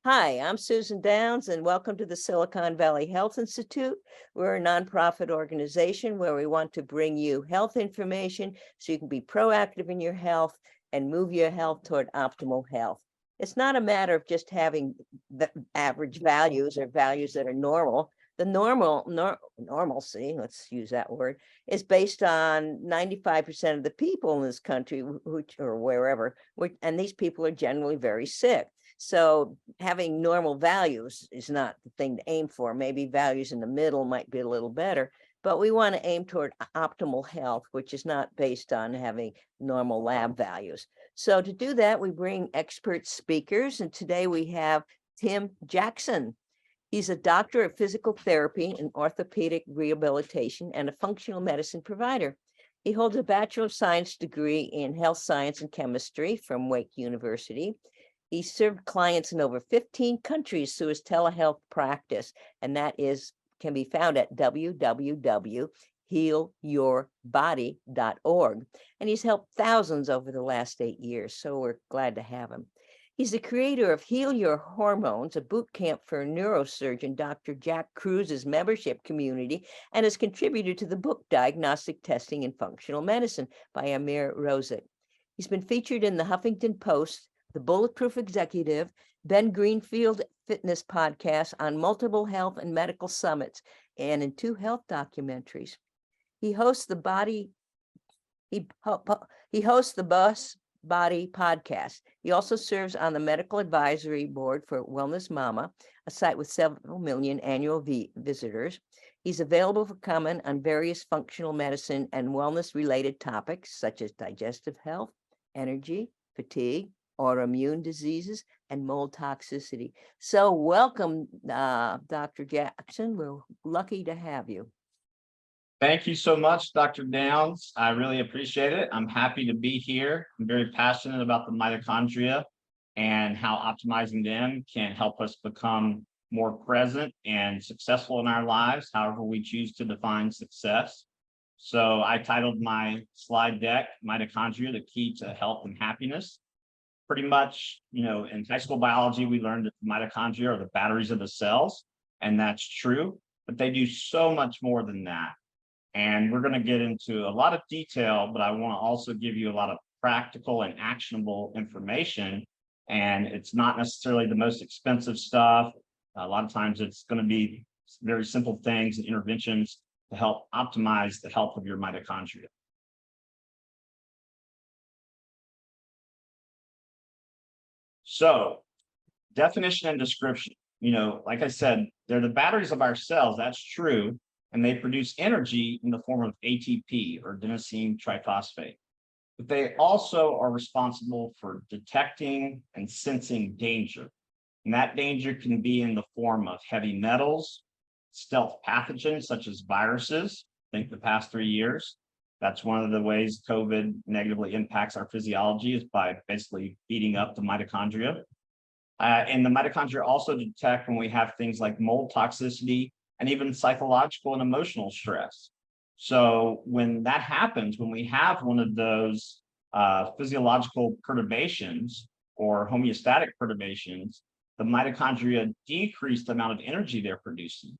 Hi, I'm Susan Downs, and welcome to the Silicon Valley Health Institute. We're a nonprofit organization where we want to bring you health information so you can be proactive in your health and move your health toward optimal health. It's not a matter of just having the average values or values that are normal. The normalcy, let's use that word, is based on 95% of the people in this country, or wherever, and these people are generally very sick. So having normal values is not the thing to aim for. Maybe values in the middle might be a little better, but we want to aim toward optimal health, which is not based on having normal lab values. So to do that, we bring expert speakers, and today we have Tim Jackson. He's a doctor of physical therapy and orthopedic rehabilitation and a functional medicine provider. He holds a Bachelor of Science degree in health science and chemistry from Wake University. He served clients in over 15 countries through his telehealth practice, and that can be found at www.healyourbody.org. And he's helped thousands over the last 8 years, so we're glad to have him. He's the creator of Heal Your Hormones, a boot camp for neurosurgeon Dr. Jack Cruz's membership community, and has contributed to the book Diagnostic Testing in Functional Medicine by Amir Rozek. He's been featured in the Huffington Post, the Bulletproof Executive, Ben Greenfield Fitness podcast, on multiple health and medical summits, and in 2 health documentaries. He hosts the Bus Body podcast. He also serves on the medical advisory board for Wellness Mama, a site with several million annual visitors. He's available for comment on various functional medicine and wellness related topics such as digestive health, energy, fatigue, autoimmune diseases, and mold toxicity. So welcome, Dr. Jackson. We're lucky to have you. Thank you so much, Dr. Downs. I really appreciate it. I'm happy to be here. I'm very passionate about the mitochondria and how optimizing them can help us become more present and successful in our lives, however we choose to define success. So I titled my slide deck, Mitochondria, the Key to Health and Happiness. Pretty much, in high school biology, we learned that the mitochondria are the batteries of the cells, and that's true, but they do so much more than that. And we're going to get into a lot of detail, but I want to also give you a lot of practical and actionable information. And it's not necessarily the most expensive stuff. A lot of times it's going to be very simple things and interventions to help optimize the health of your mitochondria. So, definition and description. Like I said, they're the batteries of our cells. That's true. And they produce energy in the form of ATP, or adenosine triphosphate. But they also are responsible for detecting and sensing danger. And that danger can be in the form of heavy metals, stealth pathogens such as viruses. Think the past 3 years. That's one of the ways COVID negatively impacts our physiology, is by basically beating up the mitochondria. And the mitochondria also detect when we have things like mold toxicity and even psychological and emotional stress. So when that happens, when we have one of those physiological perturbations or homeostatic perturbations, the mitochondria decrease the amount of energy they're producing.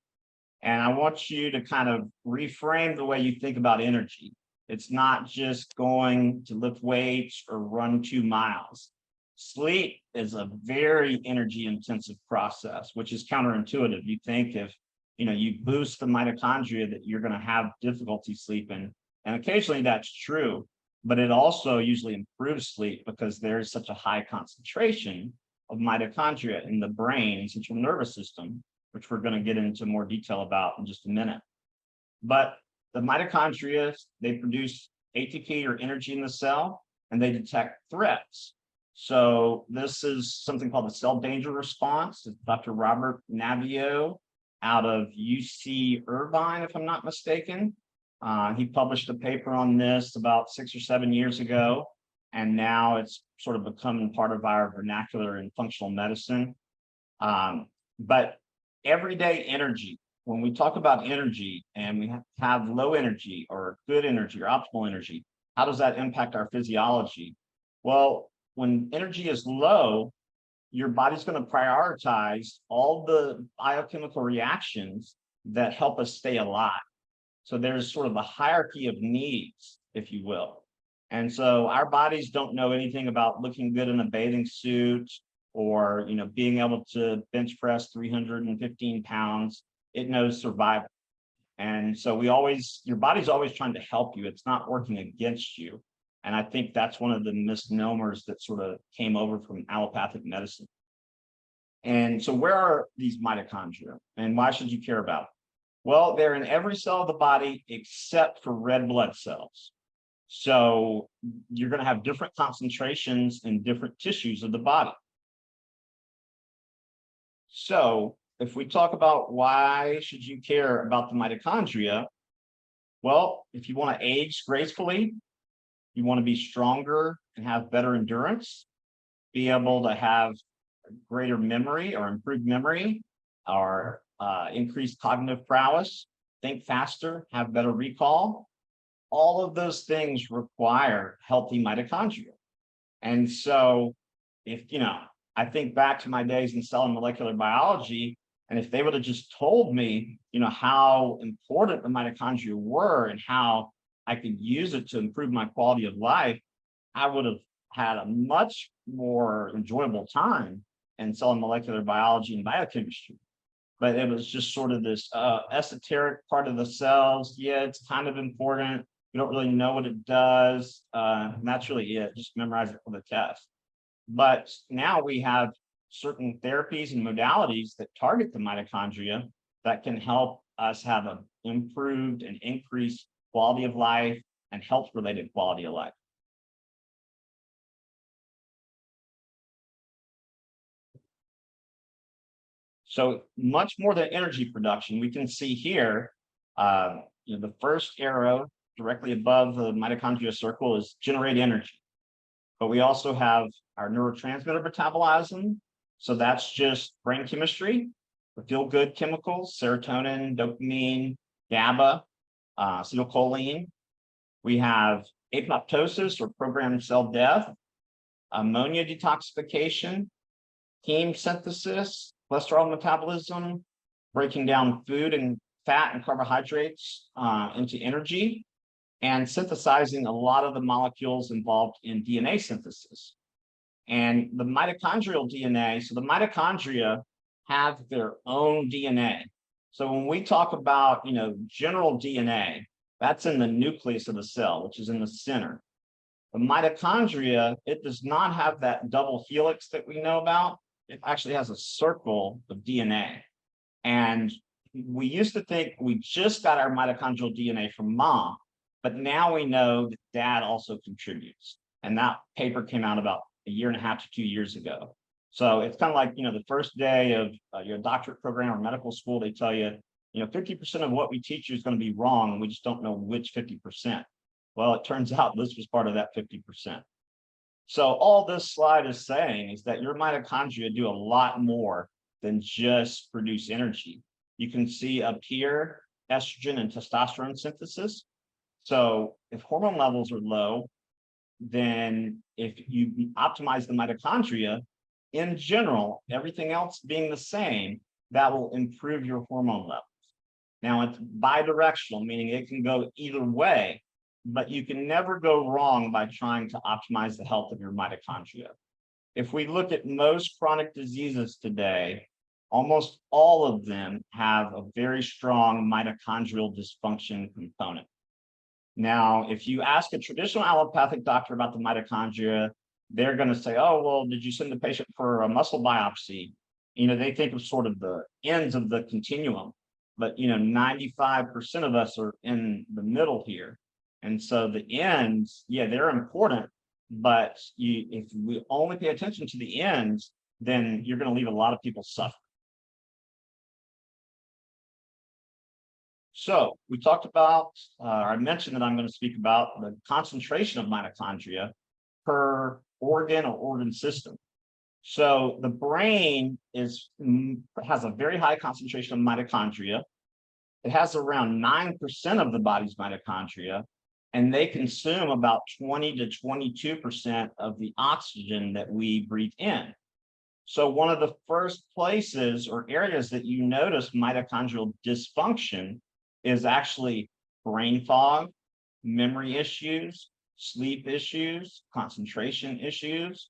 And I want you to kind of reframe the way you think about energy. It's not just going to lift weights or run 2 miles. Sleep is a very energy intensive process, which is counterintuitive. You think if you boost the mitochondria that you're going to have difficulty sleeping. And occasionally that's true, but it also usually improves sleep because there's such a high concentration of mitochondria in the brain and central nervous system, which we're going to get into more detail about in just a minute. But the mitochondria, they produce ATP, or energy in the cell, and they detect threats. So this is something called the cell danger response. It's Dr. Robert Navio out of UC Irvine, if I'm not mistaken. He published a paper on this about 6 or 7 years ago, and now it's sort of becoming part of our vernacular in functional medicine. But everyday energy, when we talk about energy and we have low energy or good energy or optimal energy, how does that impact our physiology? Well, when energy is low, your body's going to prioritize all the biochemical reactions that help us stay alive. So there's sort of a hierarchy of needs, if you will. And so our bodies don't know anything about looking good in a bathing suit or, being able to bench press 315 pounds. It knows survival. And so your body's always trying to help you. It's not working against you. And I think that's one of the misnomers that sort of came over from allopathic medicine. And so where are these mitochondria and why should you care about them? Well, they're in every cell of the body except for red blood cells. So you're going to have different concentrations in different tissues of the body. So if we talk about why should you care about the mitochondria, well, if you want to age gracefully, you want to be stronger and have better endurance, be able to have greater memory or improved memory, or increased cognitive prowess, think faster, have better recall. All of those things require healthy mitochondria. And so I think back to my days in cell and molecular biology, and if they would have just told me, how important the mitochondria were and how I could use it to improve my quality of life, I would have had a much more enjoyable time in cell and molecular biology and biochemistry. But it was just sort of this esoteric part of the cells. Yeah, it's kind of important. You don't really know what it does. And that's really it. Just memorize it for the test. But now we have certain therapies and modalities that target the mitochondria that can help us have an improved and increased quality of life and health-related quality of life. So much more than energy production, we can see here, the first arrow directly above the mitochondria circle is generate energy. But we also have our neurotransmitter metabolism. So that's just brain chemistry, the feel-good chemicals, serotonin, dopamine, GABA, acetylcholine. We have apoptosis or programmed cell death, ammonia detoxification, heme synthesis, cholesterol metabolism, breaking down food and fat and carbohydrates into energy, and synthesizing a lot of the molecules involved in DNA synthesis. And the mitochondrial DNA, so the mitochondria have their own DNA. So when we talk about, general DNA, that's in the nucleus of the cell, which is in the center. The mitochondria, it does not have that double helix that we know about. It actually has a circle of DNA. And we used to think we just got our mitochondrial DNA from mom, but now we know that dad also contributes. And that paper came out about 1.5 to 2 years ago. So it's kind of like, the first day of your doctorate program or medical school, they tell you, 50% of what we teach you is going to be wrong, and we just don't know which 50%. Well, it turns out this was part of that 50%. So all this slide is saying is that your mitochondria do a lot more than just produce energy. You can see up here, estrogen and testosterone synthesis. So if hormone levels are low, then if you optimize the mitochondria, in general, everything else being the same, that will improve your hormone levels. Now, it's bidirectional, meaning it can go either way, but you can never go wrong by trying to optimize the health of your mitochondria. If we look at most chronic diseases today, almost all of them have a very strong mitochondrial dysfunction component. Now, if you ask a traditional allopathic doctor about the mitochondria, they're going to say, oh, well, did you send the patient for a muscle biopsy? They think of sort of the ends of the continuum, but 95% of us are in the middle here. And so the ends, yeah, they're important, but if we only pay attention to the ends, then you're going to leave a lot of people suffering. So we talked about, I mentioned that I'm going to speak about the concentration of mitochondria per organ or organ system. So the brain has a very high concentration of mitochondria. It has around 9% of the body's mitochondria, and they consume about 20 to 22% of the oxygen that we breathe in. So one of the first places or areas that you notice mitochondrial dysfunction is actually brain fog, memory issues, sleep issues, concentration issues,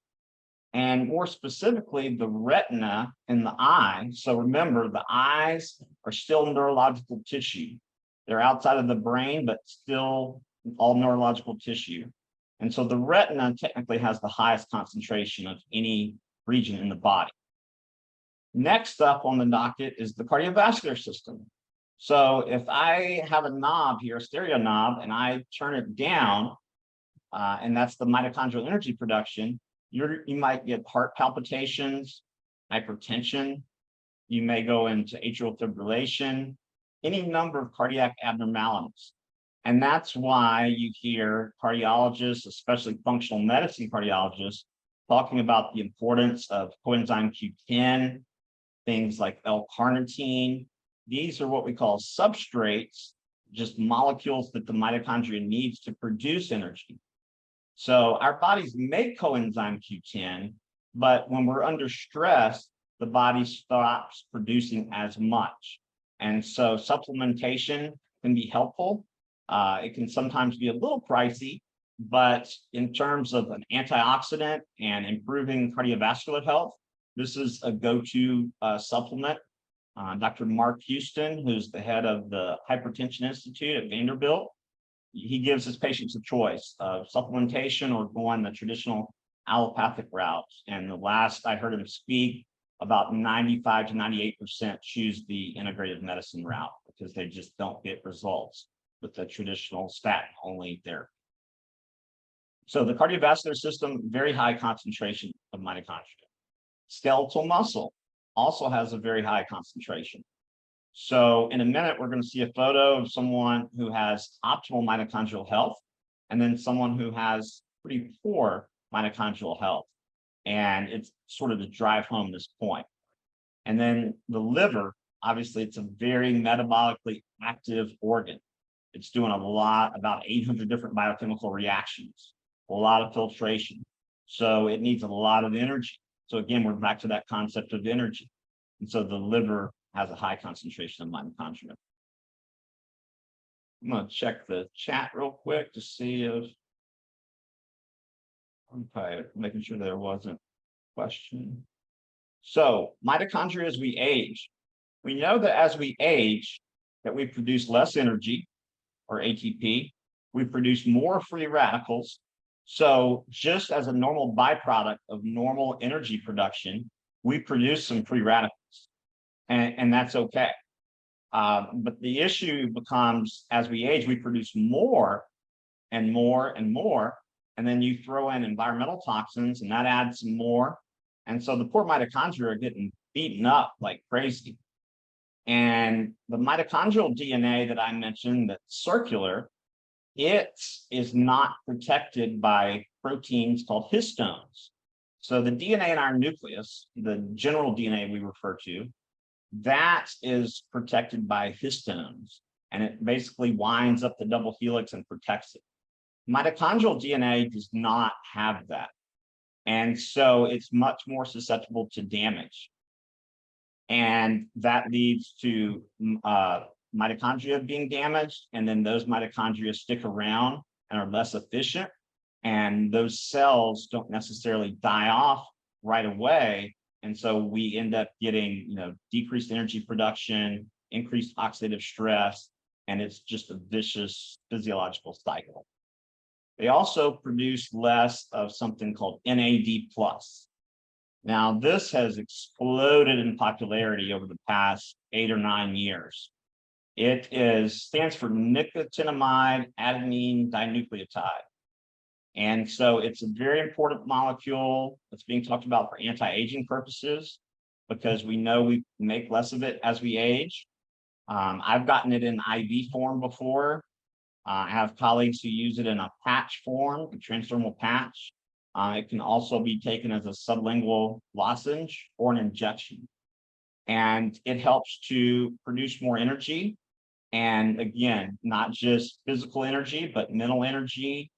and more specifically, the retina in the eye. So remember, the eyes are still neurological tissue. They're outside of the brain, but still all neurological tissue. And so the retina technically has the highest concentration of any region in the body. Next up on the docket is the cardiovascular system. So if I have a knob here, a stereo knob, and I turn it down, and that's the mitochondrial energy production, you might get heart palpitations, hypertension. You may go into atrial fibrillation, any number of cardiac abnormalities. And that's why you hear cardiologists, especially functional medicine cardiologists, talking about the importance of coenzyme Q10, things like L-carnitine. These are what we call substrates, just molecules that the mitochondria needs to produce energy. So our bodies make coenzyme Q10, but when we're under stress, the body stops producing as much. And so supplementation can be helpful. It can sometimes be a little pricey, but in terms of an antioxidant and improving cardiovascular health, this is a go-to supplement. Dr. Mark Houston, who's the head of the Hypertension Institute at Vanderbilt, he gives his patients a choice of supplementation or going the traditional allopathic route. And the last I heard him speak, about 95 to 98% choose the integrative medicine route because they just don't get results with the traditional statin-only therapy. So the cardiovascular system, very high concentration of mitochondria. Skeletal muscle also has a very high concentration. So in a minute, we're going to see a photo of someone who has optimal mitochondrial health and then someone who has pretty poor mitochondrial health. And it's sort of to drive home this point. And then the liver, obviously, it's a very metabolically active organ. It's doing a lot, about 800 different biochemical reactions, a lot of filtration. So it needs a lot of energy. So again, we're back to that concept of energy. And so the liver has a high concentration of mitochondria. I'm going to check the chat real quick to see if I'm making sure there wasn't a question. So mitochondria as we age, we know that as we age, that we produce less energy, or ATP, we produce more free radicals. So just as a normal byproduct of normal energy production, we produce some free radicals, and that's okay. But the issue becomes, as we age, we produce more and more and more, and then you throw in environmental toxins, and that adds some more. And so the poor mitochondria are getting beaten up like crazy. And the mitochondrial DNA that I mentioned that's circular, it is not protected by proteins called histones. So the DNA in our nucleus, the general DNA we refer to, that is protected by histones. And it basically winds up the double helix and protects it. Mitochondrial DNA does not have that. And so it's much more susceptible to damage. And that leads to mitochondria being damaged, and then those mitochondria stick around and are less efficient, and those cells don't necessarily die off right away, and so we end up getting decreased energy production, increased oxidative stress, and it's just a vicious physiological cycle. They also produce less of something called NAD+. Now, this has exploded in popularity over the past 8 or 9 years. It stands for nicotinamide adenine dinucleotide. And so it's a very important molecule that's being talked about for anti-aging purposes because we know we make less of it as we age. I've gotten it in IV form before. I have colleagues who use it in a patch form, a transdermal patch. It can also be taken as a sublingual lozenge or an injection. And it helps to produce more energy. And again, not just physical energy, but mental energy,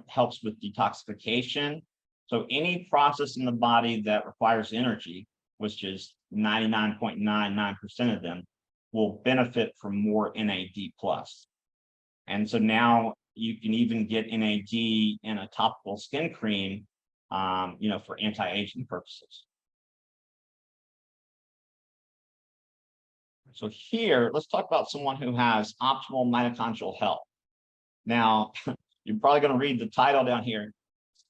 helps with detoxification. So any process in the body that requires energy, which is 99.99% of them, will benefit from more NAD plus. And so now you can even get NAD in a topical skin cream, for anti-aging purposes. So here, let's talk about someone who has optimal mitochondrial health. Now, you're probably going to read the title down here.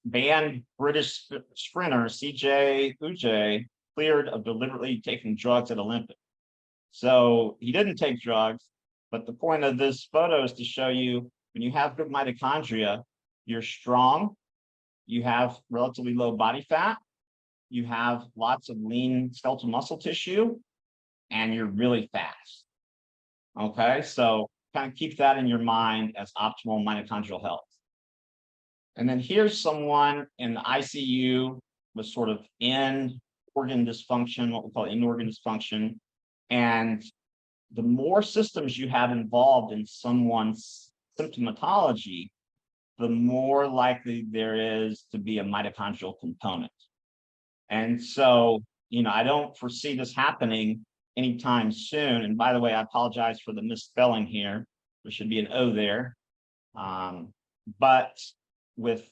Banned British sprinter CJ Ujay cleared of deliberately taking drugs at Olympic. So he didn't take drugs, but the point of this photo is to show you when you have good mitochondria, you're strong, you have relatively low body fat, you have lots of lean skeletal muscle tissue, and you're really fast. Okay, so kind of keep that in your mind as optimal mitochondrial health. And then here's someone in the ICU with sort of end organ dysfunction, what we call end organ dysfunction. And the more systems you have involved in someone's symptomatology, the more likely there is to be a mitochondrial component. And so, I don't foresee this happening anytime soon. And by the way, I apologize for the misspelling here. There should be an O there. But with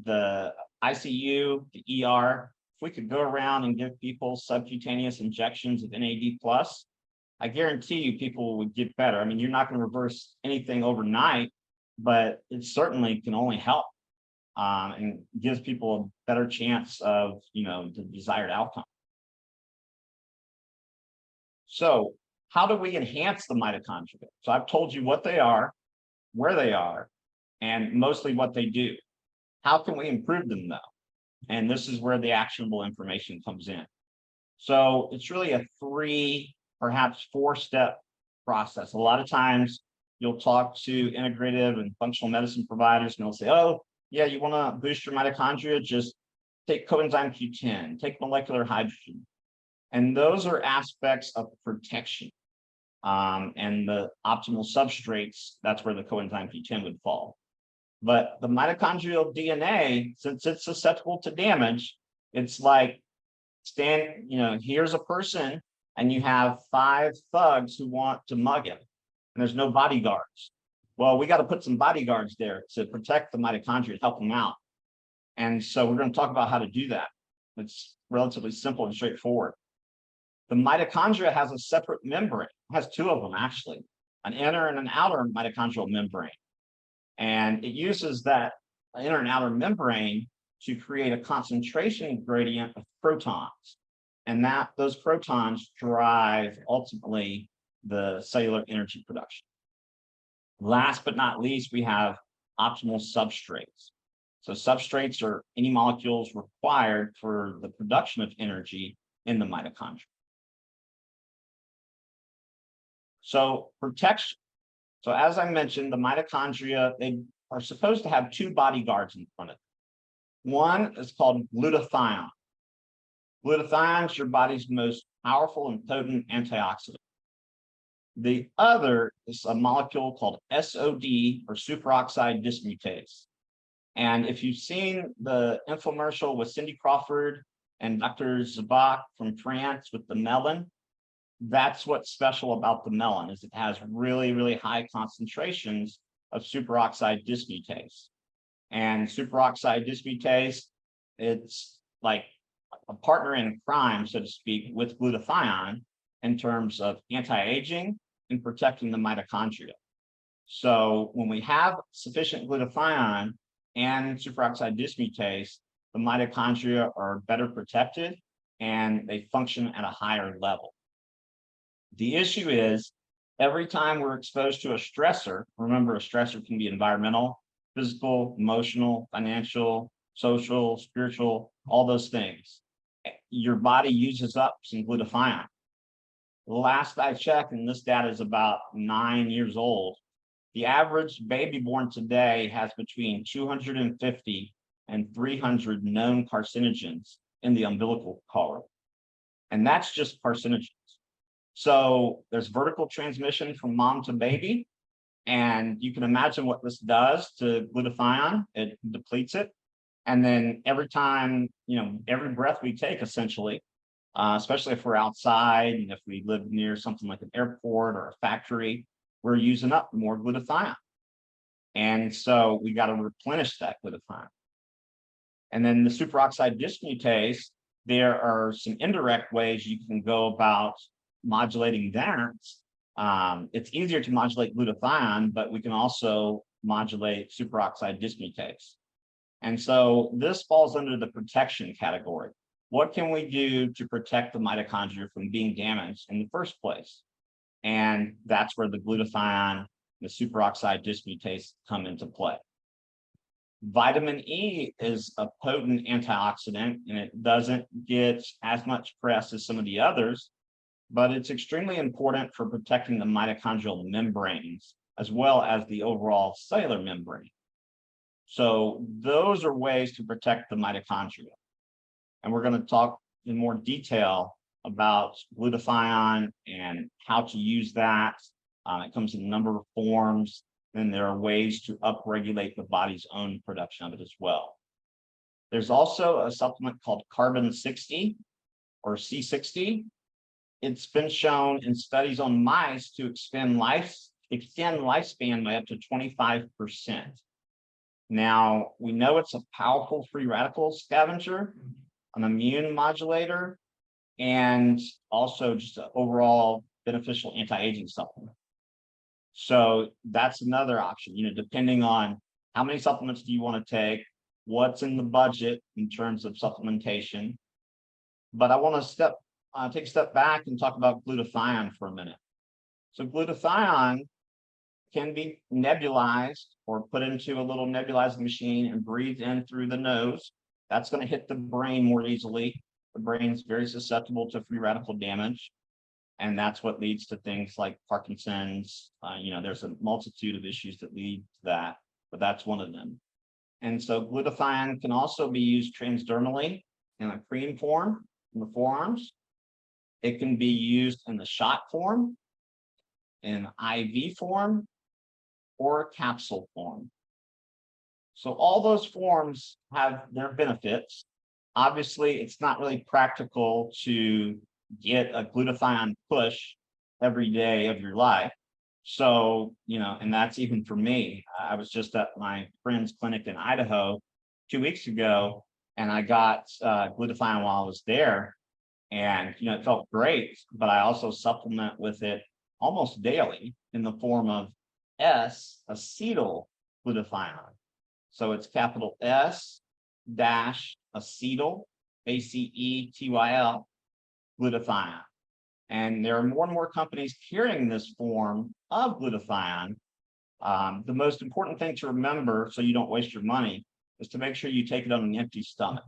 the ICU, the ER, if we could go around and give people subcutaneous injections of NAD+, I guarantee you people would get better. I mean, you're not going to reverse anything overnight, but it certainly can only help and gives people a better chance of, the desired outcome. So how do we enhance the mitochondria? So I've told you what they are, where they are, and mostly what they do. How can we improve them though? And this is where the actionable information comes in. So it's really a 3, perhaps 4-step process. A lot of times you'll talk to integrative and functional medicine providers and they'll say, oh, yeah, you want to boost your mitochondria, just take coenzyme Q10, take molecular hydrogen. And those are aspects of protection. And the optimal substrates, that's where the coenzyme Q10 would fall. But the mitochondrial DNA, since it's susceptible to damage, it's like here's a person and you have 5 thugs who want to mug him and there's no bodyguards. Well, we got to put some bodyguards there to protect the mitochondria, help them out. And so we're going to talk about how to do that. It's relatively simple and straightforward. The mitochondria has a separate membrane. It has 2 of them, actually, an inner and an outer mitochondrial membrane. And it uses that inner and outer membrane to create a concentration gradient of protons. And those protons drive, ultimately, the cellular energy production. Last but not least, we have optimal substrates. So substrates are any molecules required for the production of energy in the mitochondria. So protection. So as I mentioned, the mitochondria, they are supposed to have 2 bodyguards in front of them. One is called glutathione. Glutathione is your body's most powerful and potent antioxidant. The other is a molecule called SOD, or superoxide dismutase. And if you've seen the infomercial with Cindy Crawford and Dr. Zabak from France with the melon, that's what's special about the melon, is it has really, really high concentrations of superoxide dismutase. And superoxide dismutase, it's like a partner in crime, so to speak, with glutathione in terms of anti-aging and protecting the mitochondria. So when we have sufficient glutathione and superoxide dismutase, the mitochondria are better protected and they function at a higher level. The issue is every time we're exposed to a stressor, remember a stressor can be environmental, physical, emotional, financial, social, spiritual, all those things. Your body uses up some glutathione. Last I checked, and this data is about 9 years old, the average baby born today has between 250 and 300 known carcinogens in the umbilical column. And that's just carcinogens. So there's vertical transmission from mom to baby. And you can imagine what this does to glutathione. It depletes it. And then every time, every breath we take, essentially, especially if we're outside and if we live near something like an airport or a factory, we're using up more glutathione. And so we got to replenish that glutathione. And then the superoxide dismutase, there are some indirect ways you can go about modulating that. It's easier to modulate glutathione, but we can also modulate superoxide dismutase. And so this falls under the protection category. What can we do to protect the mitochondria from being damaged in the first place? And that's where the glutathione, the superoxide dismutase come into play. Vitamin E is a potent antioxidant, and it doesn't get as much press as some of the others, but it's extremely important for protecting the mitochondrial membranes as well as the overall cellular membrane. So those are ways to protect the mitochondria. And we're going to talk in more detail about glutathione and how to use that. It comes in a number of forms. Then there are ways to upregulate the body's own production of it as well. There's also a supplement called carbon 60 or C60. It's been shown in studies on mice to extend lifespan by up to 25%. Now, we know it's a powerful free radical scavenger, an immune modulator, and also just an overall beneficial anti-aging supplement. So that's another option, depending on how many supplements do you want to take, what's in the budget in terms of supplementation. But I want to take a step back and talk about glutathione for a minute. So glutathione can be nebulized or put into a little nebulizing machine and breathed in through the nose. That's going to hit the brain more easily. The brain's very susceptible to free radical damage. And that's what leads to things like Parkinson's. There's a multitude of issues that lead to that, but that's one of them. And so glutathione can also be used transdermally in a cream form in the forearms. It can be used in the shot form, in IV form, or capsule form. So all those forms have their benefits. Obviously, it's not really practical to get a glutathione push every day of your life. So, and that's even for me. I was just at my friend's clinic in Idaho 2 weeks ago, and I got glutathione while I was there. And, it felt great, but I also supplement with it almost daily in the form of S-acetyl glutathione. So it's capital S dash acetyl, ACETYL, glutathione. And there are more and more companies carrying this form of glutathione. The most important thing to remember, so you don't waste your money, is to make sure you take it on an empty stomach.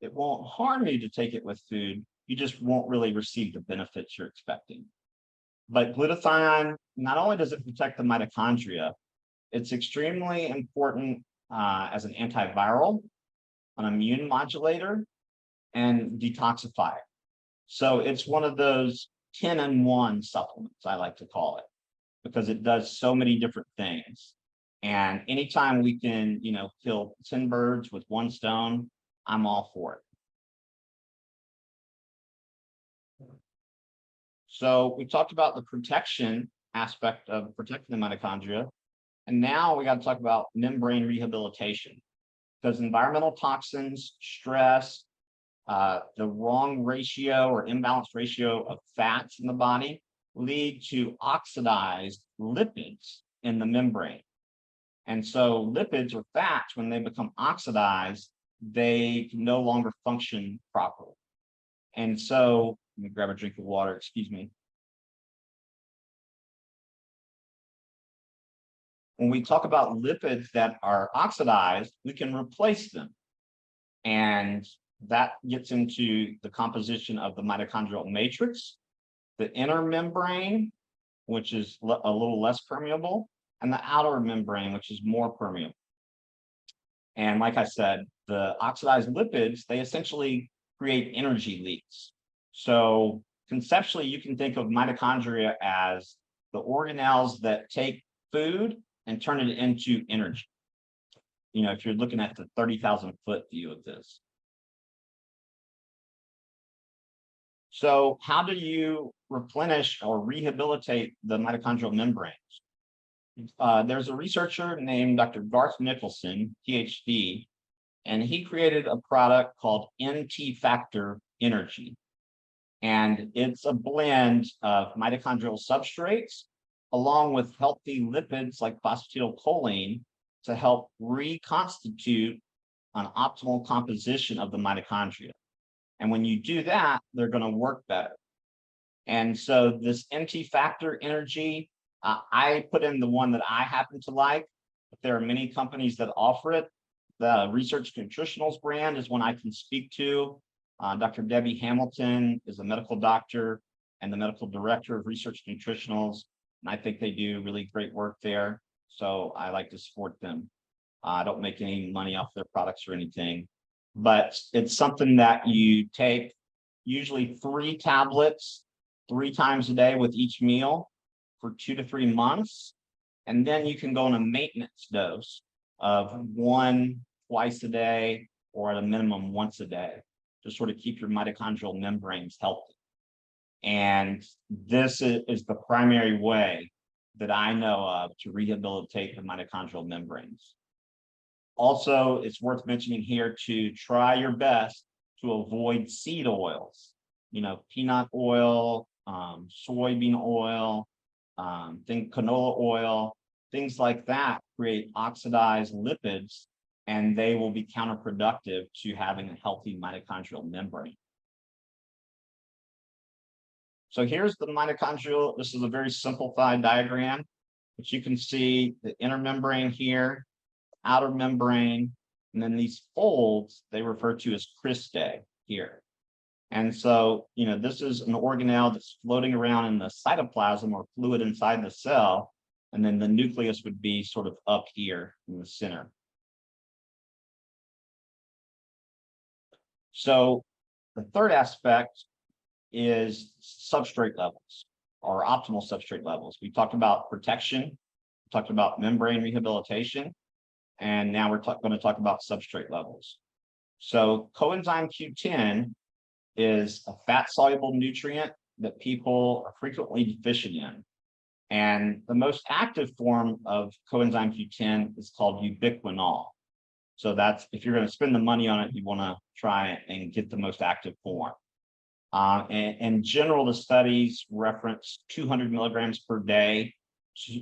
It won't harm you to take it with food. You just won't really receive the benefits you're expecting. But glutathione, not only does it protect the mitochondria, it's extremely important as an antiviral, an immune modulator, and detoxifier. So it's one of those 10-in-1 supplements, I like to call it, because it does so many different things. And anytime we can, kill 10 birds with one stone, I'm all for it. So we talked about the protection aspect of protecting the mitochondria. And now we got to talk about membrane rehabilitation, because environmental toxins, stress, the wrong ratio or imbalanced ratio of fats in the body lead to oxidized lipids in the membrane. And so lipids or fats, when they become oxidized, they can no longer function properly. And so, let me grab a drink of water, excuse me. When we talk about lipids that are oxidized, we can replace them. And that gets into the composition of the mitochondrial matrix, the inner membrane, which is a little less permeable, and the outer membrane, which is more permeable. And like I said, the oxidized lipids, they essentially create energy leaks. So conceptually, you can think of mitochondria as the organelles that take food and turn it into energy. if you're looking at the 30,000-foot view of this. So how do you replenish or rehabilitate the mitochondrial membranes? There's a researcher named Dr. Garth Nicholson, PhD, and he created a product called NT Factor Energy. And it's a blend of mitochondrial substrates along with healthy lipids like phosphatidylcholine to help reconstitute an optimal composition of the mitochondria. And when you do that, they're going to work better. And so this NT Factor Energy, I put in the one that I happen to like, but there are many companies that offer it. The Research Nutritionals brand is one I can speak to. Dr. Debbie Hamilton is a medical doctor and the medical director of Research Nutritionals. And I think they do really great work there. So I like to support them. I don't make any money off their products or anything, but it's something that you take usually 3 tablets 3 times a day with each meal for 2 to 3 months. And then you can go on a maintenance dose of 1 twice a day or at a minimum once a day to sort of keep your mitochondrial membranes healthy. And this is the primary way that I know of to rehabilitate the mitochondrial membranes. Also, it's worth mentioning here to try your best to avoid seed oils, peanut oil, soybean oil, canola oil, things like that create oxidized lipids, and they will be counterproductive to having a healthy mitochondrial membrane. So here's the mitochondrial. This is a very simplified diagram, but you can see the inner membrane here, outer membrane, and then these folds they refer to as cristae here. And so, this is an organelle that's floating around in the cytoplasm or fluid inside the cell, and then the nucleus would be sort of up here in the center. So the third aspect is substrate levels or optimal substrate levels. We talked about protection, we talked about membrane rehabilitation, and now we're going to talk about substrate levels. So coenzyme Q10 is a fat-soluble nutrient that people are frequently deficient in. And the most active form of coenzyme Q10 is called ubiquinol. So that's, if you're going to spend the money on it, you want to try and get the most active form. And in general, the studies reference 200 milligrams per day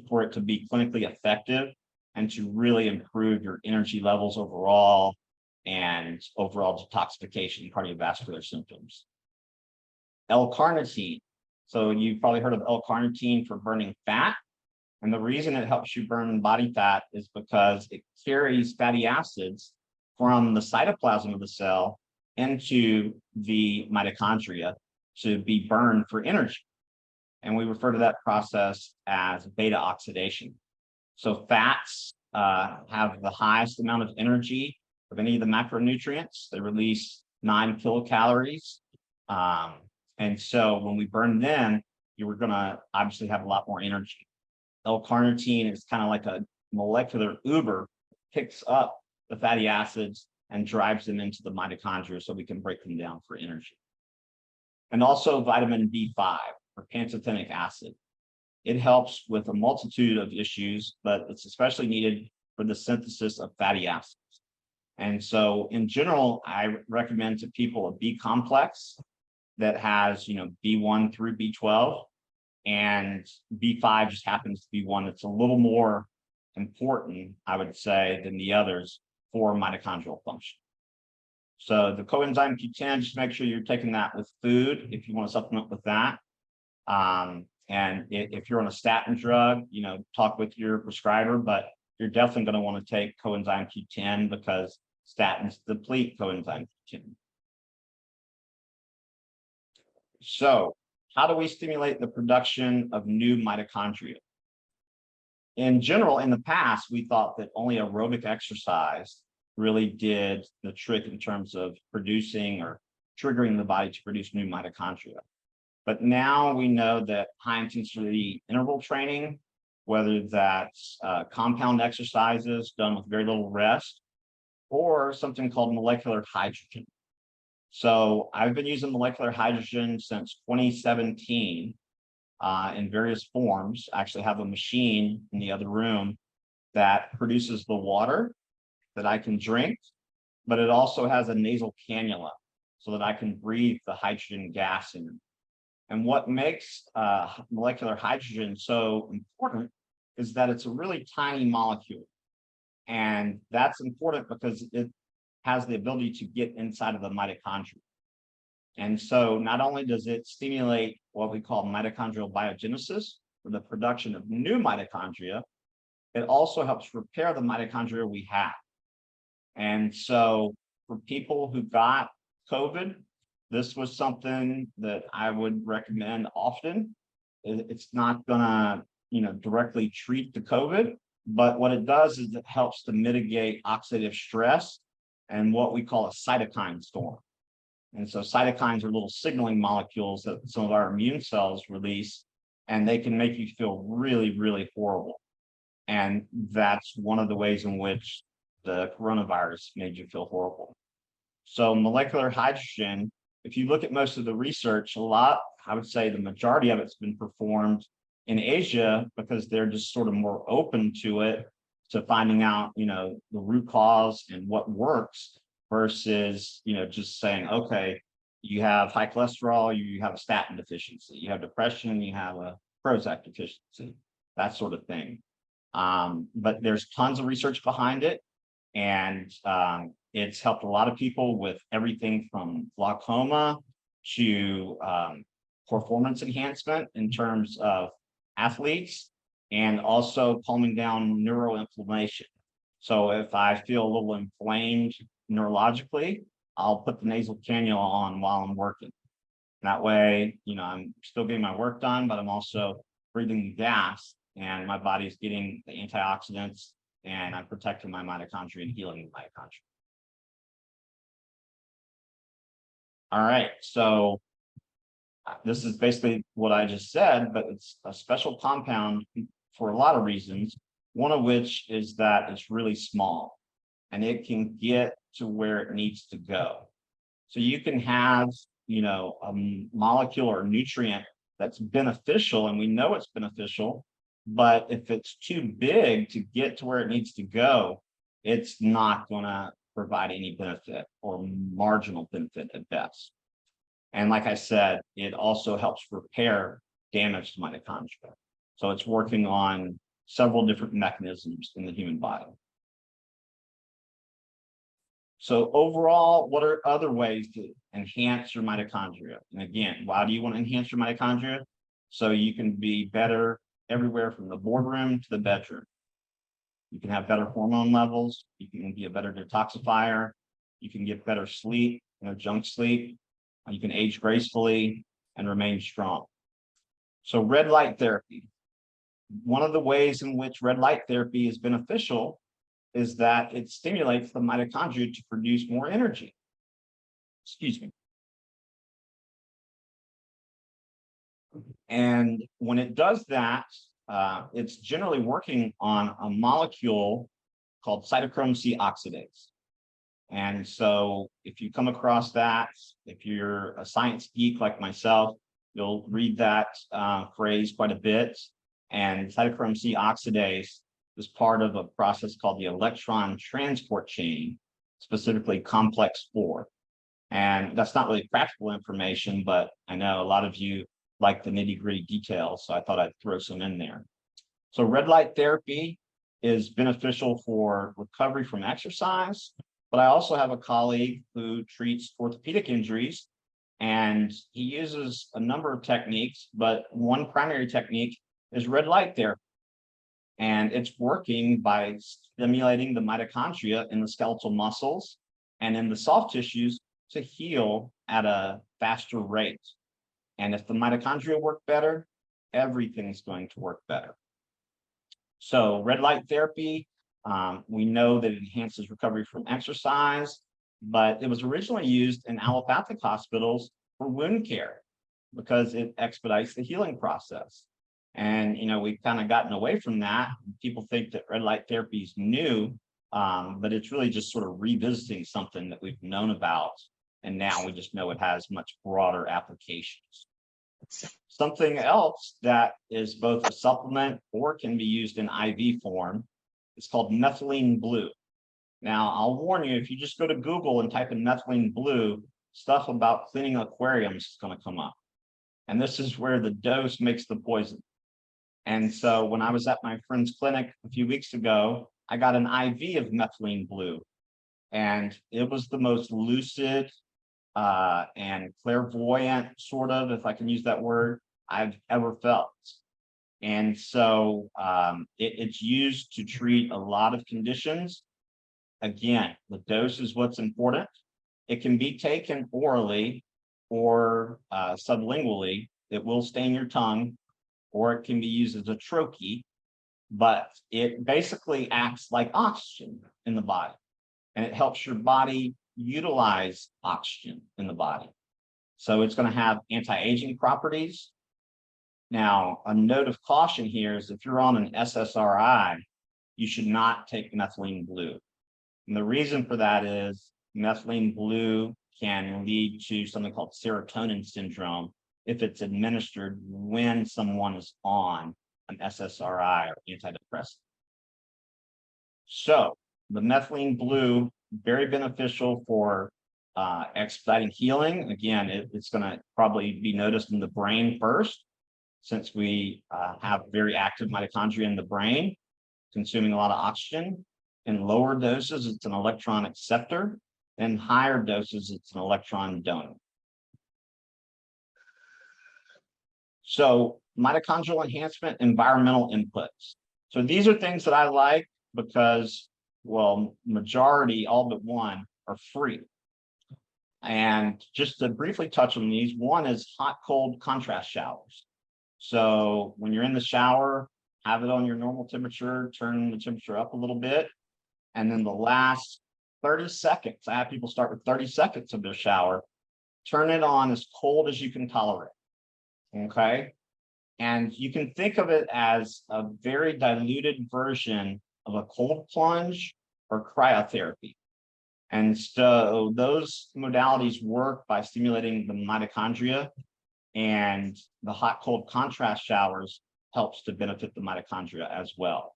for it to be clinically effective and to really improve your energy levels overall and overall detoxification, cardiovascular symptoms. L-carnitine. So you've probably heard of L-carnitine for burning fat. And the reason it helps you burn body fat is because it carries fatty acids from the cytoplasm of the cell into the mitochondria to be burned for energy. And we refer to that process as beta oxidation. So fats have the highest amount of energy of any of the macronutrients. They release 9 kilocalories. And so when we burn them, you're going to obviously have a lot more energy. L-carnitine is kind of like a molecular Uber, picks up the fatty acids and drives them into the mitochondria so we can break them down for energy. And also vitamin B5 or pantothenic acid. It helps with a multitude of issues, but it's especially needed for the synthesis of fatty acids. And so in general, I recommend to people a B complex that has, B1 through B12, and B5 just happens to be one that's a little more important, I would say, than the others for mitochondrial function. So the coenzyme Q10, just make sure you're taking that with food if you want to supplement with that. And if you're on a statin drug, talk with your prescriber, but you're definitely going to want to take coenzyme Q10 because statins deplete coenzyme Q10. So how do we stimulate the production of new mitochondria? In general, in the past, we thought that only aerobic exercise really did the trick in terms of producing or triggering the body to produce new mitochondria. But now we know that high intensity interval training whether that's compound exercises done with very little rest, or something called molecular hydrogen. So I've been using molecular hydrogen since 2017 in various forms. I actually have a machine in the other room that produces the water that I can drink, but it also has a nasal cannula so that I can breathe the hydrogen gas in. And what makes molecular hydrogen so important is that it's a really tiny molecule. And that's important because it has the ability to get inside of the mitochondria. And so not only does it stimulate what we call mitochondrial biogenesis, or the production of new mitochondria, it also helps repair the mitochondria we have. And so for people who got COVID, this was something that I would recommend often. It's not gonna, directly treat the COVID, but what it does is it helps to mitigate oxidative stress and what we call a cytokine storm. And so cytokines are little signaling molecules that some of our immune cells release, and they can make you feel really, really horrible. And that's one of the ways in which the coronavirus made you feel horrible. So molecular hydrogen, if you look at most of the research, I would say the majority of it's been performed in Asia because they're just sort of more open to it, to finding out, the root cause and what works versus, just saying, okay, you have high cholesterol, you have a statin deficiency, you have depression, you have a Prozac deficiency, that sort of thing. But there's tons of research behind it. And it's helped a lot of people with everything from glaucoma to performance enhancement in terms of athletes, and also calming down neuroinflammation. So if I feel a little inflamed neurologically, I'll put the nasal cannula on while I'm working. That way, I'm still getting my work done, but I'm also breathing gas, and my body's getting the antioxidants, and I'm protecting my mitochondria and healing the mitochondria. All right, so this is basically what I just said, but it's a special compound for a lot of reasons, one of which is that it's really small and it can get to where it needs to go. So you can have, a molecule or nutrient that's beneficial, and we know it's beneficial, but if it's too big to get to where it needs to go, it's not going to provide any benefit or marginal benefit at best. And like I said, it also helps repair damaged mitochondria. So it's working on several different mechanisms in the human body. So overall, what are other ways to enhance your mitochondria? And again, why do you want to enhance your mitochondria? So you can be better everywhere from the boardroom to the bedroom. You can have better hormone levels. You can be a better detoxifier. You can get better sleep, junk sleep. You can age gracefully and remain strong. So red light therapy. One of the ways in which red light therapy is beneficial is that it stimulates the mitochondria to produce more energy. Excuse me. And when it does that, it's generally working on a molecule called cytochrome C oxidase. And so if you come across that, if you're a science geek like myself, you'll read that phrase quite a bit. And cytochrome C oxidase is part of a process called the electron transport chain, specifically complex 4. And that's not really practical information, but I know a lot of you like the nitty-gritty details, so I thought I'd throw some in there. So red light therapy is beneficial for recovery from exercise, but I also have a colleague who treats orthopedic injuries, and he uses a number of techniques, but one primary technique is red light therapy. And it's working by stimulating the mitochondria in the skeletal muscles and in the soft tissues to heal at a faster rate. And if the mitochondria work better, everything's going to work better. So red light therapy, we know that it enhances recovery from exercise, but it was originally used in allopathic hospitals for wound care because it expedites the healing process. And, we've kind of gotten away from that. People think that red light therapy is new, but it's really just sort of revisiting something that we've known about. And now we just know it has much broader applications. Something else that is both a supplement or can be used in IV form is called methylene blue. Now, I'll warn you, if you just go to Google and type in methylene blue, stuff about cleaning aquariums is going to come up. And this is where the dose makes the poison. And so when I was at my friend's clinic a few weeks ago, I got an IV of methylene blue. And it was the most lucid and clairvoyant, sort of, if I can use that word, I've ever felt. And so it's used to treat a lot of conditions. Again, the dose is what's important. It can be taken orally or sublingually. It will stain your tongue, or it can be used as a troche, but it basically acts like oxygen in the body, and it helps your body utilize oxygen in the body. So it's going to have anti-aging properties. Now, a note of caution here is if you're on an SSRI, you should not take methylene blue. And the reason for that is methylene blue can lead to something called serotonin syndrome if it's administered when someone is on an SSRI or antidepressant. So the methylene blue, very beneficial for expediting healing. Again, it's going to probably be noticed in the brain first, since we have very active mitochondria in the brain, consuming a lot of oxygen. In lower doses, it's an electron acceptor. In higher doses, it's an electron donor. So mitochondrial enhancement, environmental inputs. So these are things that I like because, well, majority, all but one, are free. And just to briefly touch on these, one is hot-cold contrast showers. So when you're in the shower, have it on your normal temperature, turn the temperature up a little bit. And then the last 30 seconds, I have people start with 30 seconds of their shower, turn it on as cold as you can tolerate. Okay. And you can think of it as a very diluted version of a cold plunge or cryotherapy. And so those modalities work by stimulating the mitochondria, and the hot cold contrast showers helps to benefit the mitochondria as well.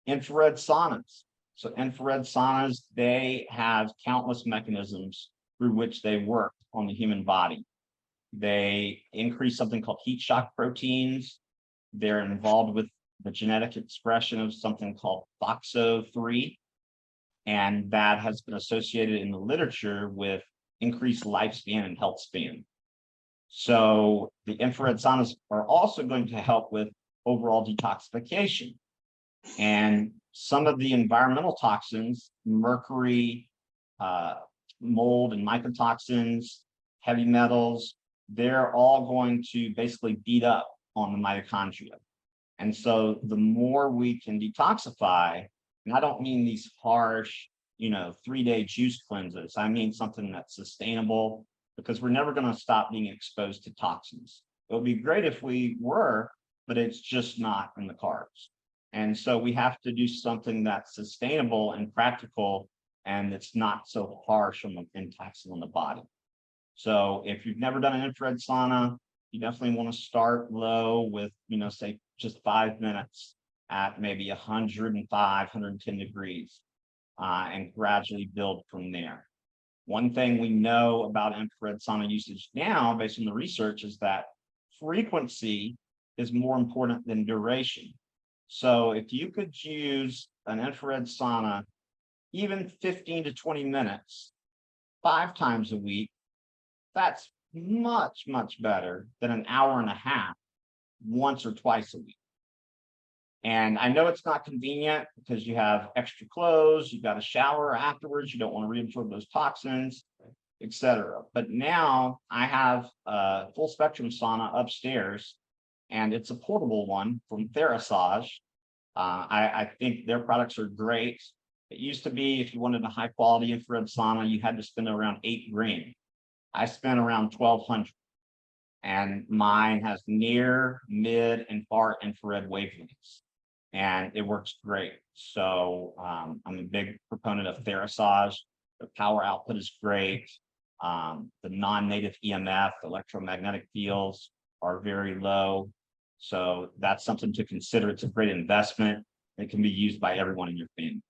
Infrared saunas. So infrared saunas, they have countless mechanisms through which they work on the human body. They increase something called heat shock proteins. They're involved with the genetic expression of something called FOXO3, and that has been associated in the literature with increased lifespan and health span. So the infrared saunas are also going to help with overall detoxification. And some of the environmental toxins, mercury, mold and mycotoxins, heavy metals, they're all going to basically beat up on the mitochondria. And so the more we can detoxify, and I don't mean these harsh, 3-day juice cleanses. I mean something that's sustainable, because we're never going to stop being exposed to toxins. It would be great if we were, but it's just not in the cards. And so we have to do something that's sustainable and practical, and it's not so harsh on the impacts on the body. So if you've never done an infrared sauna, you definitely want to start low with, say just 5 minutes at maybe 105, 110 degrees, and gradually build from there. One thing we know about infrared sauna usage now, based on the research, is that frequency is more important than duration. So if you could use an infrared sauna, even 15 to 20 minutes, 5 times a week, that's much, much better than an hour and a half once or twice a week. And I know it's not convenient because you have extra clothes, you've got to shower afterwards, you don't want to reabsorb those toxins, etc. But now I have a full spectrum sauna upstairs, and it's a portable one from Therasage. I think their products are great. It used to be, if you wanted a high quality infrared sauna, you had to spend around $8 grand. I spent around $1,200. and mine has near, mid, and far infrared wavelengths, and it works great. So I'm a big proponent of Therasage. The power output is great. The non-native EMF, electromagnetic fields, are very low. So that's something to consider. It's a great investment. It can be used by everyone in your family.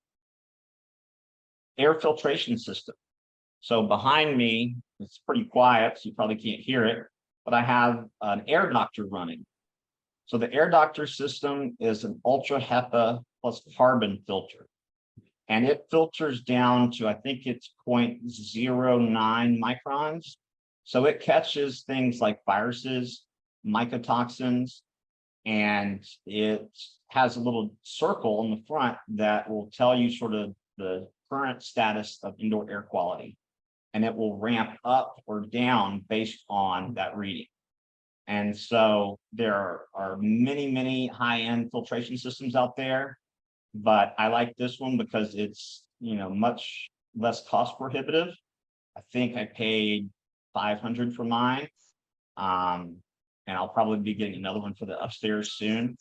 Air filtration system. So behind me, it's pretty quiet, so you probably can't hear it, but I have an air doctor running. So the air doctor system is an ultra HEPA plus carbon filter. And it filters down to, I think it's 0.09 microns. So it catches things like viruses, mycotoxins, and it has a little circle in the front that will tell you sort of the current status of indoor air quality. And it will ramp up or down based on that reading. And so there are many, many high-end filtration systems out there, but I like this one because it's, much less cost prohibitive. I think I paid $500 for mine. And I'll probably be getting another one for the upstairs soon,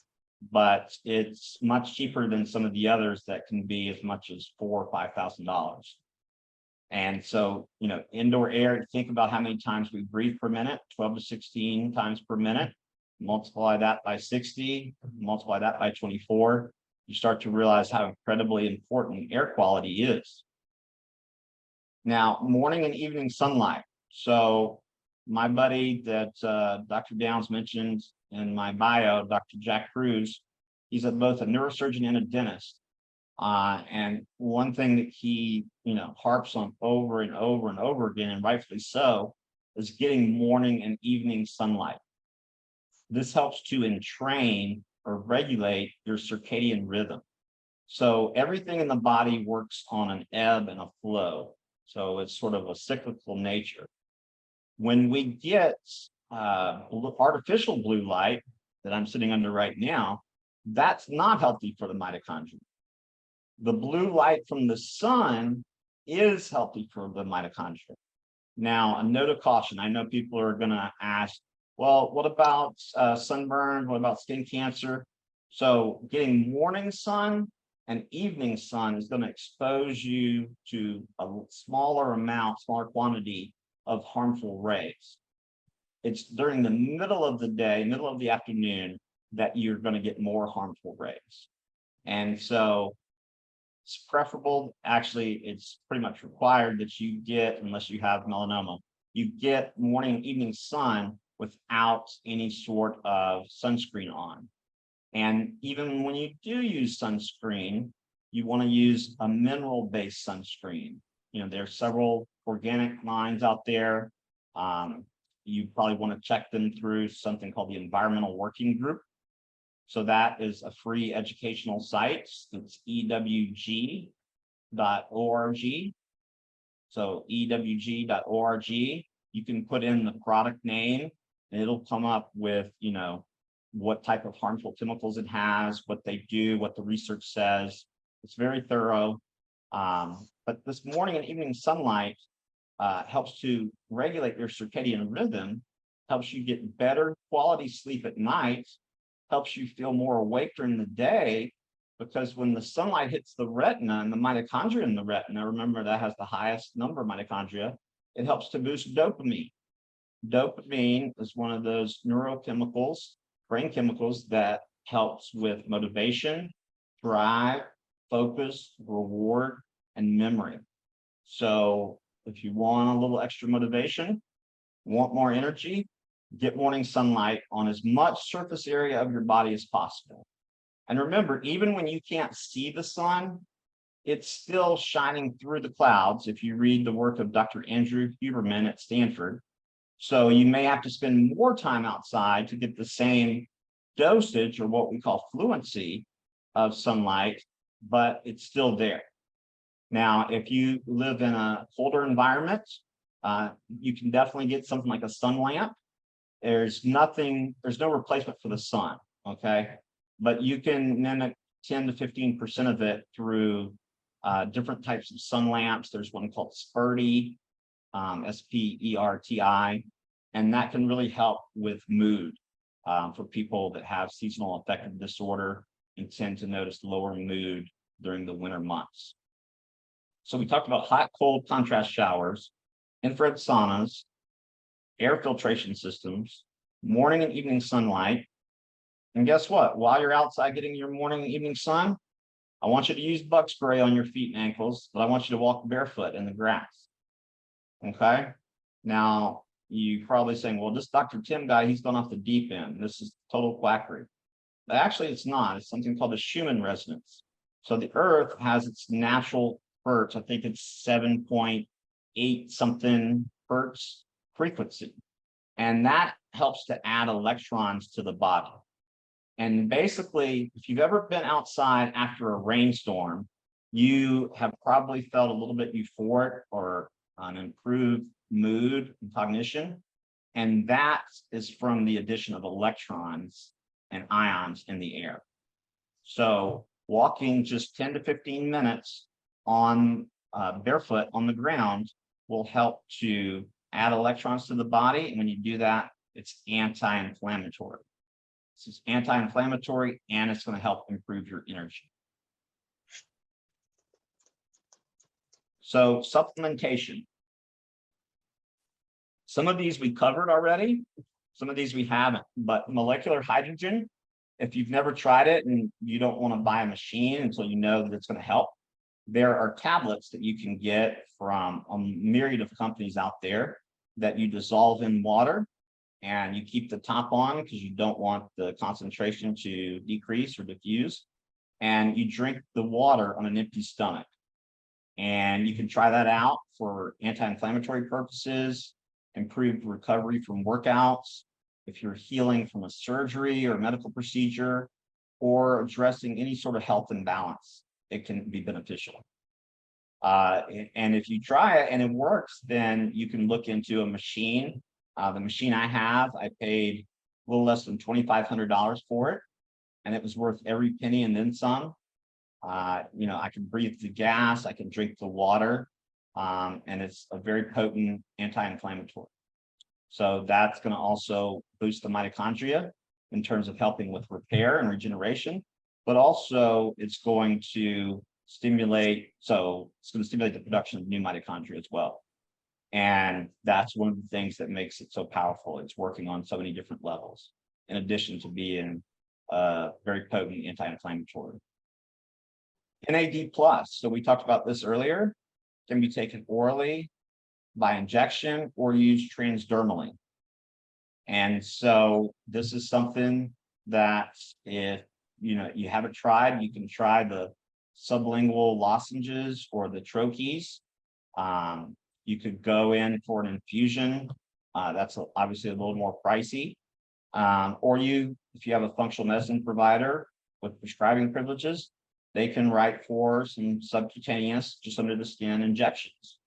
but it's much cheaper than some of the others that can be as much as $4,000 or $5,000. And so, indoor air, think about how many times we breathe per minute, 12 to 16 times per minute, multiply that by 60, multiply that by 24, you start to realize how incredibly important air quality is. Now, morning and evening sunlight. So my buddy that Dr. Downs mentioned in my bio, Dr. Jack Cruz, he's both a neurosurgeon and a dentist. And one thing that he, harps on over and over and over again, and rightfully so, is getting morning and evening sunlight. This helps to entrain or regulate your circadian rhythm. So everything in the body works on an ebb and a flow. So it's sort of a cyclical nature. When we get artificial blue light that I'm sitting under right now, that's not healthy for the mitochondria. The blue light from the sun is healthy for the mitochondria. Now, a note of caution. I know people are going to ask, well, what about sunburn? What about skin cancer? So getting morning sun and evening sun is going to expose you to a smaller quantity of harmful rays. It's during the middle of the day, middle of the afternoon, that you're going to get more harmful rays. And so it's preferable, actually, it's pretty much required that you get, unless you have melanoma, you get morning and evening sun without any sort of sunscreen on. And even when you do use sunscreen, you want to use a mineral-based sunscreen. There are several organic lines out there. You probably want to check them through something called the Environmental Working Group. So that is a free educational site. It's ewg.org. So ewg.org. You can put in the product name and it'll come up with, what type of harmful chemicals it has, what they do, what the research says. It's very thorough. But this morning and evening sunlight helps to regulate your circadian rhythm, helps you get better quality sleep at night, helps you feel more awake during the day, because when the sunlight hits the retina and the mitochondria in the retina, remember that has the highest number of mitochondria, it helps to boost dopamine. Dopamine is one of those neurochemicals, brain chemicals, that helps with motivation, drive, focus, reward, and memory. So if you want a little extra motivation, want more energy, get morning sunlight on as much surface area of your body as possible. And remember, even when you can't see the sun, it's still shining through the clouds if you read the work of Dr. Andrew Huberman at Stanford. So you may have to spend more time outside to get the same dosage, or what we call fluency, of sunlight, but it's still there. Now, if you live in a colder environment, you can definitely get something like a sun lamp. There's no replacement for the sun, okay? But you can mimic 10 to 15% of it through different types of sun lamps. There's one called Sperti, SPERTI, And that can really help with mood for people that have seasonal affective disorder and tend to notice lower mood during the winter months. So we talked about hot, cold contrast showers, infrared saunas, air filtration systems, morning and evening sunlight. And guess what? While you're outside getting your morning and evening sun, I want you to use bug spray on your feet and ankles, but I want you to walk barefoot in the grass. Okay? Now, you're probably saying, well, this Dr. Tim guy, he's gone off the deep end. This is total quackery. But actually, it's not. It's something called the Schumann resonance. So the Earth has its natural hertz. I think it's 7.8 something hertz frequency. And that helps to add electrons to the body. And basically, if you've ever been outside after a rainstorm, you have probably felt a little bit euphoric or an improved mood and cognition. And that is from the addition of electrons and ions in the air. So walking just 10 to 15 minutes on barefoot on the ground will help to add electrons to the body. And when you do that, it's anti-inflammatory. This is anti-inflammatory, and it's going to help improve your energy. So supplementation. Some of these we covered already. Some of these we haven't, but molecular hydrogen, if you've never tried it and you don't want to buy a machine until you know that it's going to help, there are tablets that you can get from a myriad of companies out there that you dissolve in water. And you keep the top on because you don't want the concentration to decrease or diffuse. And you drink the water on an empty stomach. And you can try that out for anti-inflammatory purposes, improved recovery from workouts, if you're healing from a surgery or medical procedure, or addressing any sort of health imbalance, it can be beneficial. And if you try it and it works, then you can look into a machine. The machine I have, I paid a little less than $2,500 for it, and it was worth every penny and then some. You know, I can breathe the gas, I can drink the water, and it's a very potent anti-inflammatory. So that's going to also boost the mitochondria in terms of helping with repair and regeneration, but also it's going to stimulate, the production of new mitochondria as well. And that's one of the things that makes it so powerful. It's working on so many different levels, in addition to being very potent anti-inflammatory. NAD+, so we talked about this earlier, can be taken orally, by injection, or used transdermally. And so this is something that if you haven't tried, you can try the sublingual lozenges or the troches. You could go in for an infusion. That's obviously a little more pricey. Or if you have a functional medicine provider with prescribing privileges, they can write for some subcutaneous, just under the skin injections.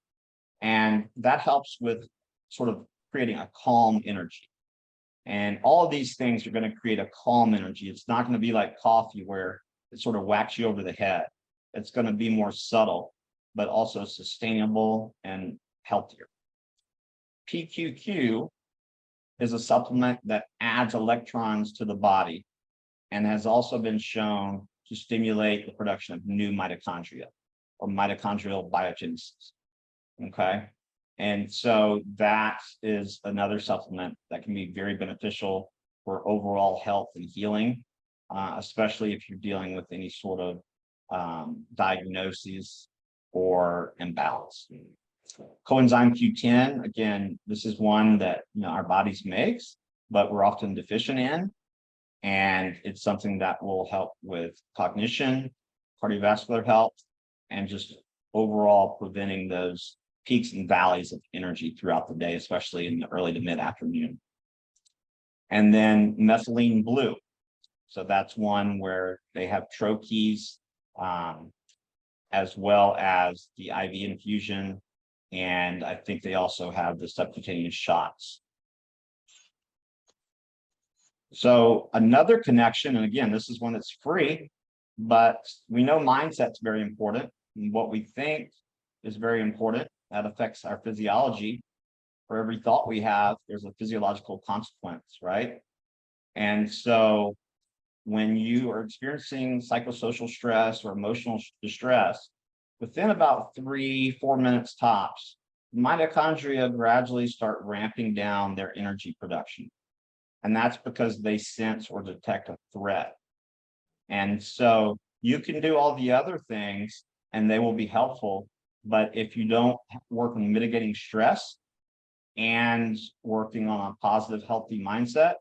And that helps with sort of creating a calm energy. And all of these things are going to create a calm energy. It's not going to be like coffee where it sort of whacks you over the head. It's going to be more subtle, but also sustainable and healthier. PQQ is a supplement that adds electrons to the body and has also been shown to stimulate the production of new mitochondria or mitochondrial biogenesis. Okay. And so that is another supplement that can be very beneficial for overall health and healing, especially if you're dealing with any sort of diagnoses or imbalance. Coenzyme Q10, again, this is one that our bodies makes, but we're often deficient in. And it's something that will help with cognition, cardiovascular health, and just overall preventing those peaks and valleys of energy throughout the day, especially in the early to mid-afternoon. And then methylene blue. So that's one where they have troches, as well as the IV infusion. And I think they also have the subcutaneous shots. So another connection, and again, this is one that's free, but we know mindset's very important. And what we think is very important. That affects our physiology. for every thought we have, there's a physiological consequence, right? And so when you are experiencing psychosocial stress or emotional distress, within about 3-4 minutes tops, mitochondria gradually start ramping down their energy production. And that's because they sense or detect a threat. And so you can do all the other things and they will be helpful. But if you don't work on mitigating stress and working on a positive, healthy mindset,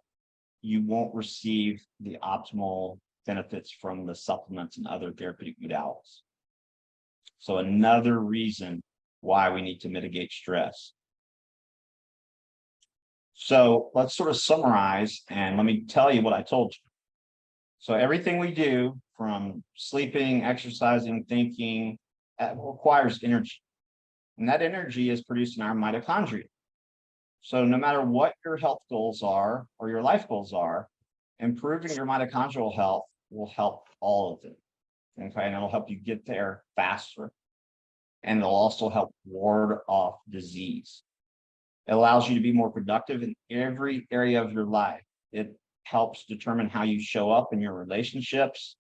you won't receive the optimal benefits from the supplements and other therapeutic modalities. So another reason why we need to mitigate stress. So let's sort of summarize and let me tell you what I told you. So everything we do, from sleeping, exercising, thinking, requires energy. And that energy is produced in our mitochondria. So no matter what your health goals are or your life goals are, improving your mitochondrial health will help all of them. Okay, and it'll help you get there faster. And it'll also help ward off disease. It allows you to be more productive in every area of your life. It helps determine how you show up in your relationships.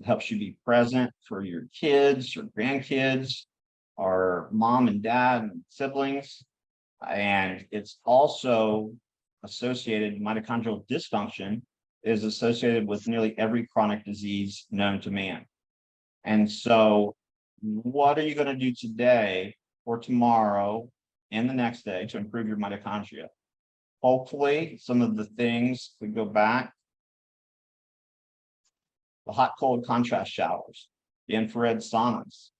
It helps you be present for your kids or grandkids, or mom and dad and siblings. And it's also associated, mitochondrial dysfunction is associated with nearly every chronic disease known to man. And so what are you going to do today or tomorrow and the next day to improve your mitochondria? Hopefully, some of the things, we go back, the hot cold contrast showers, the infrared saunas,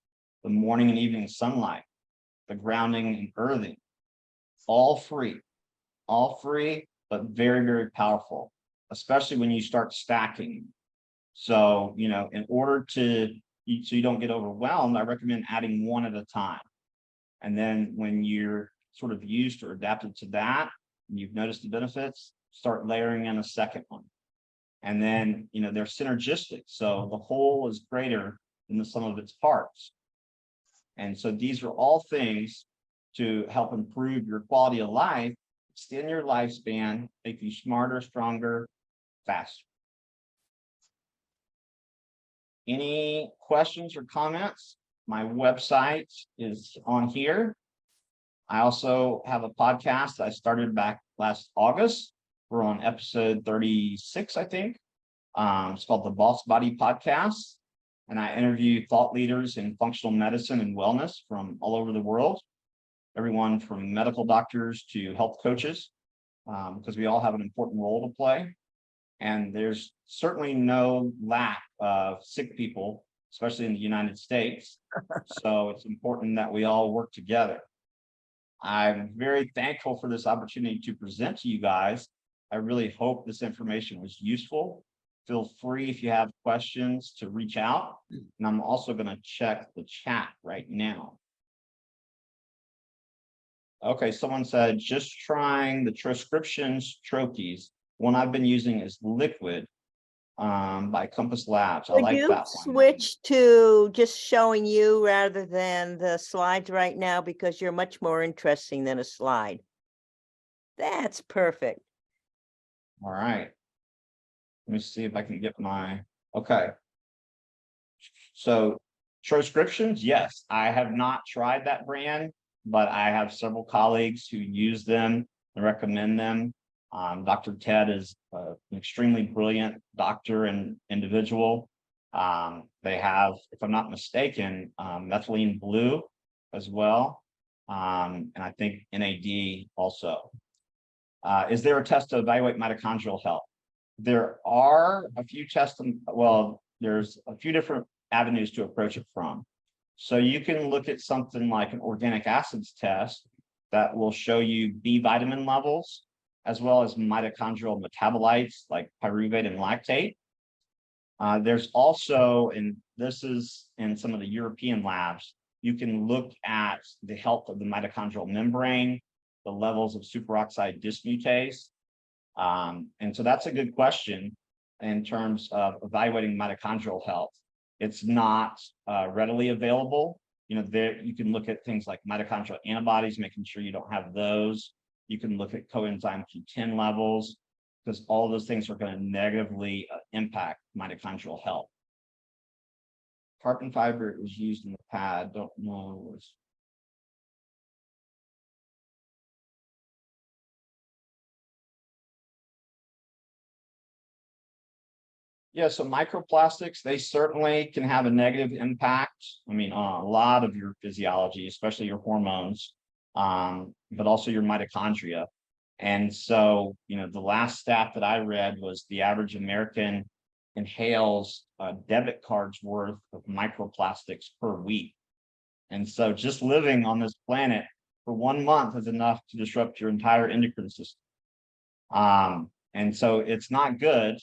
the morning and evening sunlight, the grounding and earthing, all free, but very, very powerful, especially when you start stacking. So, in order so you don't get overwhelmed, I recommend adding one at a time. And then when you're sort of used or adapted to that, and you've noticed the benefits, start layering in a second one. And then, they're synergistic. So the whole is greater than the sum of its parts. And so these are all things to help improve your quality of life, extend your lifespan, make you smarter, stronger, faster. Any questions or comments? My website is on here. I also have a podcast I started back last August. We're on episode 36, I think. It's called the Boss Body Podcast. And I interview thought leaders in functional medicine and wellness from all over the world. Everyone from medical doctors to health coaches, because we all have an important role to play. And there's certainly no lack of sick people, especially in the United States. So it's important that we all work together. I'm very thankful for this opportunity to present to you guys. I really hope this information was useful. Feel free, if you have questions, to reach out. And I'm also going to check the chat right now. Okay, someone said, just trying the transcriptions troches. One I've been using is liquid by Compass Labs. I like that one. Switch to just showing you rather than the slides right now, because you're much more interesting than a slide. That's perfect. All right. Let me see if I can get okay. So transcriptions, yes, I have not tried that brand, but I have several colleagues who use them and recommend them. Dr. Ted is an extremely brilliant doctor and individual. They have, if I'm not mistaken, methylene blue as well. And I think NAD also. Is there a test to evaluate mitochondrial health? There are a few tests. Well, there's a few different avenues to approach it from. So you can look at something like an organic acids test that will show you B vitamin levels, as well as mitochondrial metabolites like pyruvate and lactate. There's also, and this is in some of the European labs, you can look at the health of the mitochondrial membrane, the levels of superoxide dismutase. And so that's a good question in terms of evaluating mitochondrial health. It's not readily available. There you can look at things like mitochondrial antibodies, making sure you don't have those. You can look at coenzyme Q10 levels, because all of those things are going to negatively impact mitochondrial health. Carbon fiber is used in the pad. Don't know. Yeah, so microplastics, they certainly can have a negative impact. I mean, on a lot of your physiology, especially your hormones, but also your mitochondria. And so, the last stat that I read was the average American inhales a debit card's worth of microplastics per week. And so just living on this planet for 1 month is enough to disrupt your entire endocrine system. And so it's not good.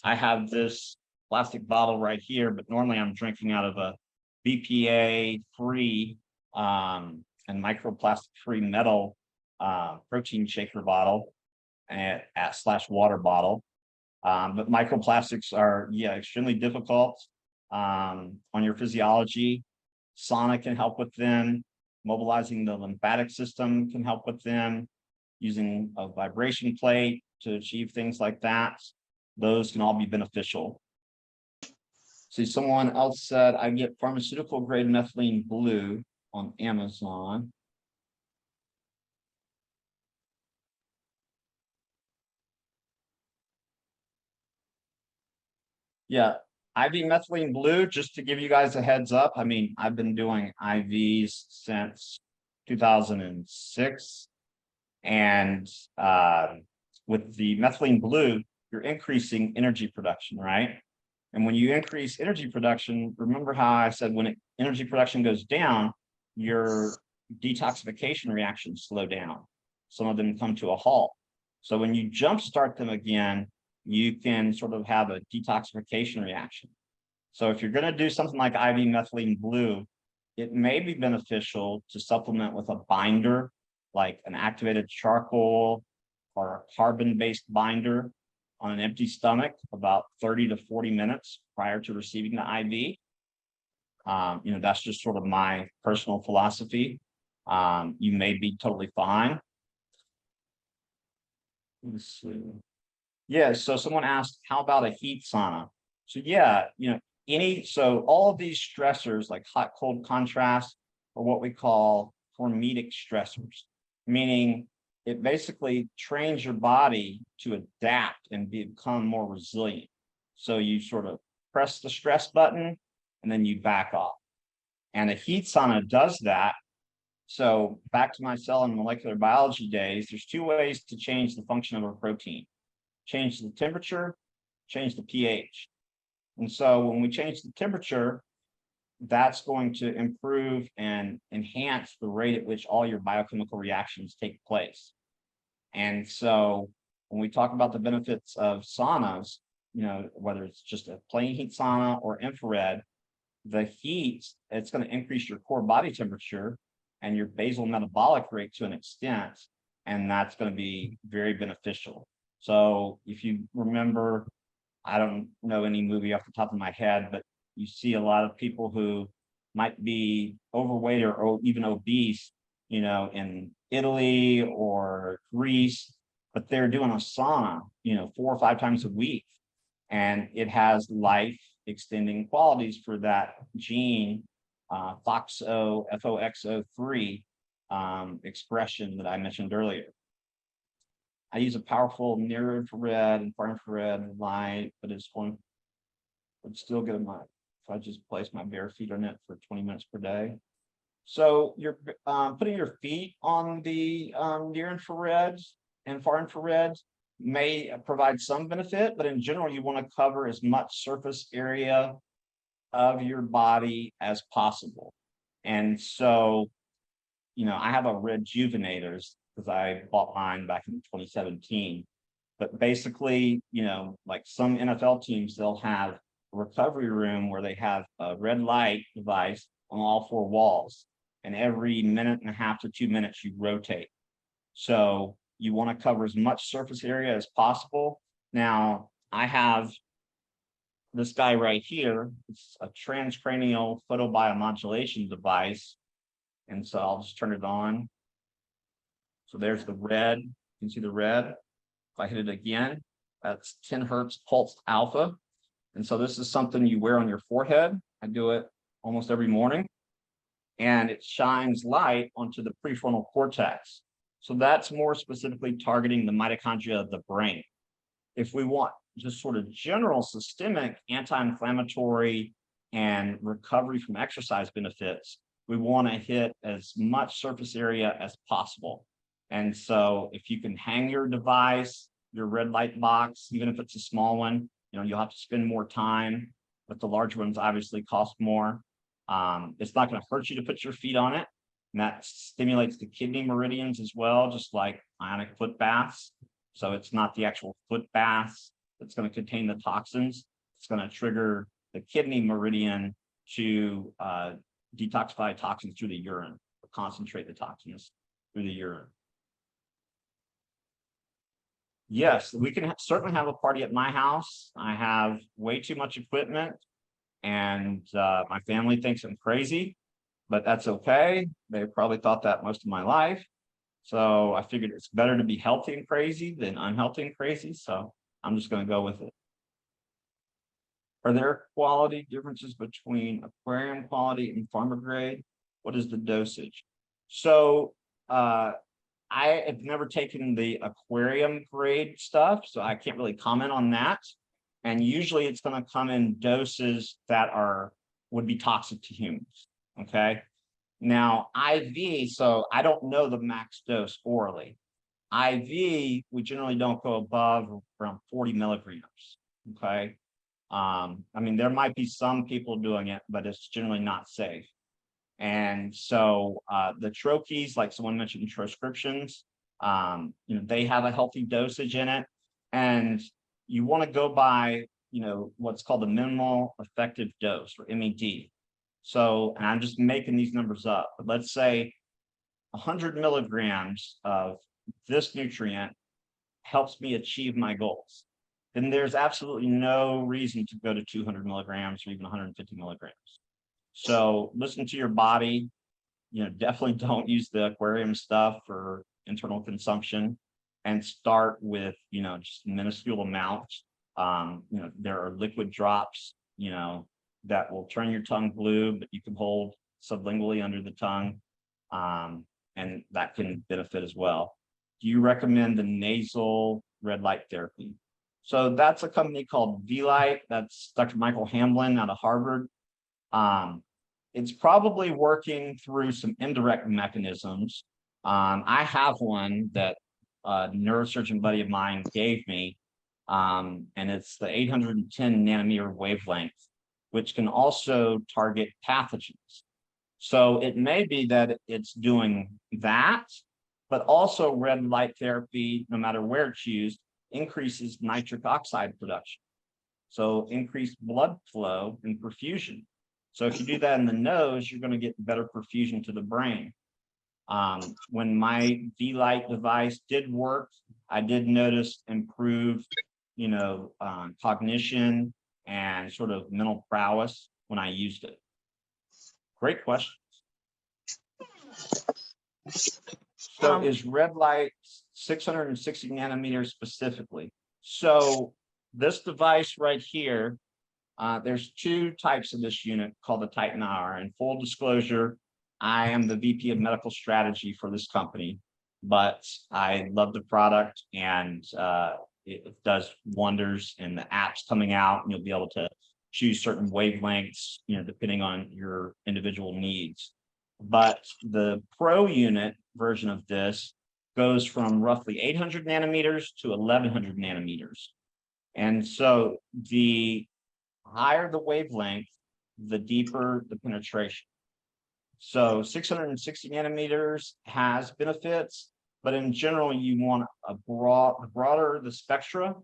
I have this plastic bottle right here, but normally I'm drinking out of a BPA free and microplastic free metal protein shaker bottle at / water bottle. But microplastics are, extremely difficult on your physiology. Sauna can help with them. Mobilizing the lymphatic system can help with them. Using a vibration plate to achieve things like that. Those can all be beneficial. See, someone else said, I get pharmaceutical grade methylene blue on Amazon. Yeah, IV methylene blue, just to give you guys a heads up. I mean, I've been doing IVs since 2006. And with the methylene blue, you're increasing energy production, right? And when you increase energy production, remember how I said when energy production goes down, your detoxification reactions slow down. Some of them come to a halt. So when you jumpstart them again, you can sort of have a detoxification reaction. So if you're going to do something like IV methylene blue, it may be beneficial to supplement with a binder, like an activated charcoal or a carbon-based binder on an empty stomach about 30 to 40 minutes prior to receiving the IV. That's just sort of my personal philosophy. You may be totally fine. Let's see. Yeah, so someone asked, how about a heat sauna? So yeah, so all of these stressors like hot, cold contrast are what we call hormetic stressors, meaning it basically trains your body to adapt and become more resilient. So you sort of press the stress button and then you back off. And a heat sauna does that. So back to my cell and molecular biology days, there's 2 ways to change the function of a protein. Change the temperature, change the pH. And so when we change the temperature, that's going to improve and enhance the rate at which all your biochemical reactions take place. And so when we talk about the benefits of saunas, whether it's just a plain heat sauna or infrared, the heat, it's going to increase your core body temperature and your basal metabolic rate to an extent, and that's going to be very beneficial. So if you remember, I don't know any movie off the top of my head, but you see a lot of people who might be overweight or even obese, in Italy or Greece, but they're doing a sauna, 4 or 5 times a week. And it has life extending qualities for that gene, FOXO3 expression that I mentioned earlier. I use a powerful near infrared and far infrared light, but it's one would still get if I just place my bare feet on it for 20 minutes per day. So you're putting your feet on the near infrared and far infrared may provide some benefit, but in general, you want to cover as much surface area of your body as possible. And so, I have a Rejuvenators because I bought mine back in 2017. But basically, like some NFL teams, they'll have a recovery room where they have a red light device on all 4 walls. And every 1.5 to 2 minutes, you rotate. So you want to cover as much surface area as possible. Now, I have this guy right here. It's a transcranial photobiomodulation device. And so I'll just turn it on. So there's the red. You can see the red. If I hit it again, that's 10 hertz pulsed alpha. And so this is something you wear on your forehead. I do it almost every morning. And it shines light onto the prefrontal cortex. So that's more specifically targeting the mitochondria of the brain. If we want just sort of general systemic anti-inflammatory and recovery from exercise benefits, we want to hit as much surface area as possible. And so if you can hang your device, your red light box, even if it's a small one, you'll have to spend more time, but the large ones obviously cost more. It's not going to hurt you to put your feet on it. And that stimulates the kidney meridians as well, just like ionic foot baths. So it's not the actual foot baths that's going to contain the toxins. It's going to trigger the kidney meridian to detoxify toxins through the urine, or concentrate the toxins through the urine. Yes, we can certainly have a party at my house. I have way too much equipment, and my family thinks I'm crazy, but that's okay. They probably thought that most of my life. So I figured it's better to be healthy and crazy than unhealthy and crazy. So I'm just going to go with it. Are there quality differences between aquarium quality and farmer grade? What is the dosage? So I have never taken the aquarium grade stuff, so I can't really comment on that. And usually it's going to come in doses that would be toxic to humans. Okay. Now IV, so I don't know the max dose orally. IV, we generally don't go above around 40 milligrams. Okay. I mean, there might be some people doing it, but it's generally not safe. And so the troches, like someone mentioned, transcriptions, they have a healthy dosage in it, and you want to go by, what's called the minimal effective dose, or MED. So, and I'm just making these numbers up, but let's say 100 milligrams of this nutrient helps me achieve my goals. Then there's absolutely no reason to go to 200 milligrams or even 150 milligrams. So listen to your body. Definitely don't use the aquarium stuff for internal consumption, and start with, just minuscule amounts. There are liquid drops, that will turn your tongue blue, but you can hold sublingually under the tongue. And that can benefit as well. Do you recommend the nasal red light therapy? So that's a company called V-Light. That's Dr. Michael Hamblin out of Harvard. It's probably working through some indirect mechanisms. I have one that a neurosurgeon buddy of mine gave me, and it's the 810 nanometer wavelength, which can also target pathogens. So it may be that it's doing that, but also red light therapy, no matter where it's used, increases nitric oxide production. So increased blood flow and perfusion. So if you do that in the nose, you're going to get better perfusion to the brain. When my V-Light device did work, I did notice improved, cognition and sort of mental prowess when I used it. Great question. So is red light 660 nanometers specifically? So this device right here, there's two types of this unit called the Titan IR. And full disclosure, I am the VP of medical strategy for this company, but I love the product, and it does wonders. And the app's coming out, and you'll be able to choose certain wavelengths, depending on your individual needs. But the Pro unit version of this goes from roughly 800 nanometers to 1100 nanometers. And so the higher the wavelength, the deeper the penetration. So 660 nanometers has benefits, but in general, you want the broader the spectra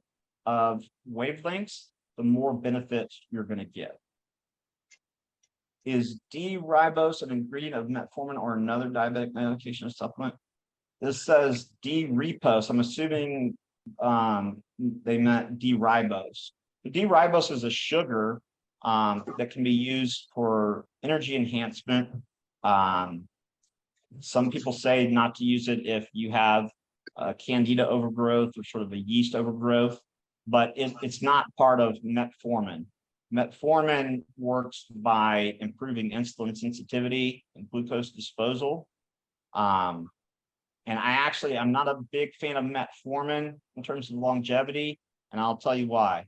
of wavelengths, the more benefits you're going to get. Is D-ribose an ingredient of metformin or another diabetic medication or supplement? This says D-ribose. I'm assuming they meant D-ribose. The D-ribose is a sugar that can be used for energy enhancement. Some people say not to use it if you have candida overgrowth or sort of a yeast overgrowth, but it's not part of metformin. Metformin works by improving insulin sensitivity and glucose disposal. And I'm not a big fan of metformin in terms of longevity, and I'll tell you why.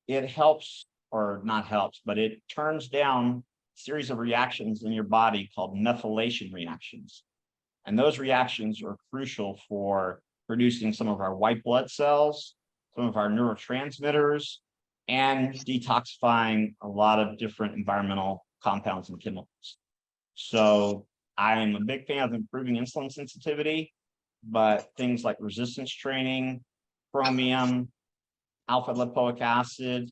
It helps, or not helps, but it turns down a series of reactions in your body called methylation reactions. And those reactions are crucial for producing some of our white blood cells, some of our neurotransmitters, and detoxifying a lot of different environmental compounds and chemicals. So I'm a big fan of improving insulin sensitivity, but things like resistance training, chromium, alpha lipoic acid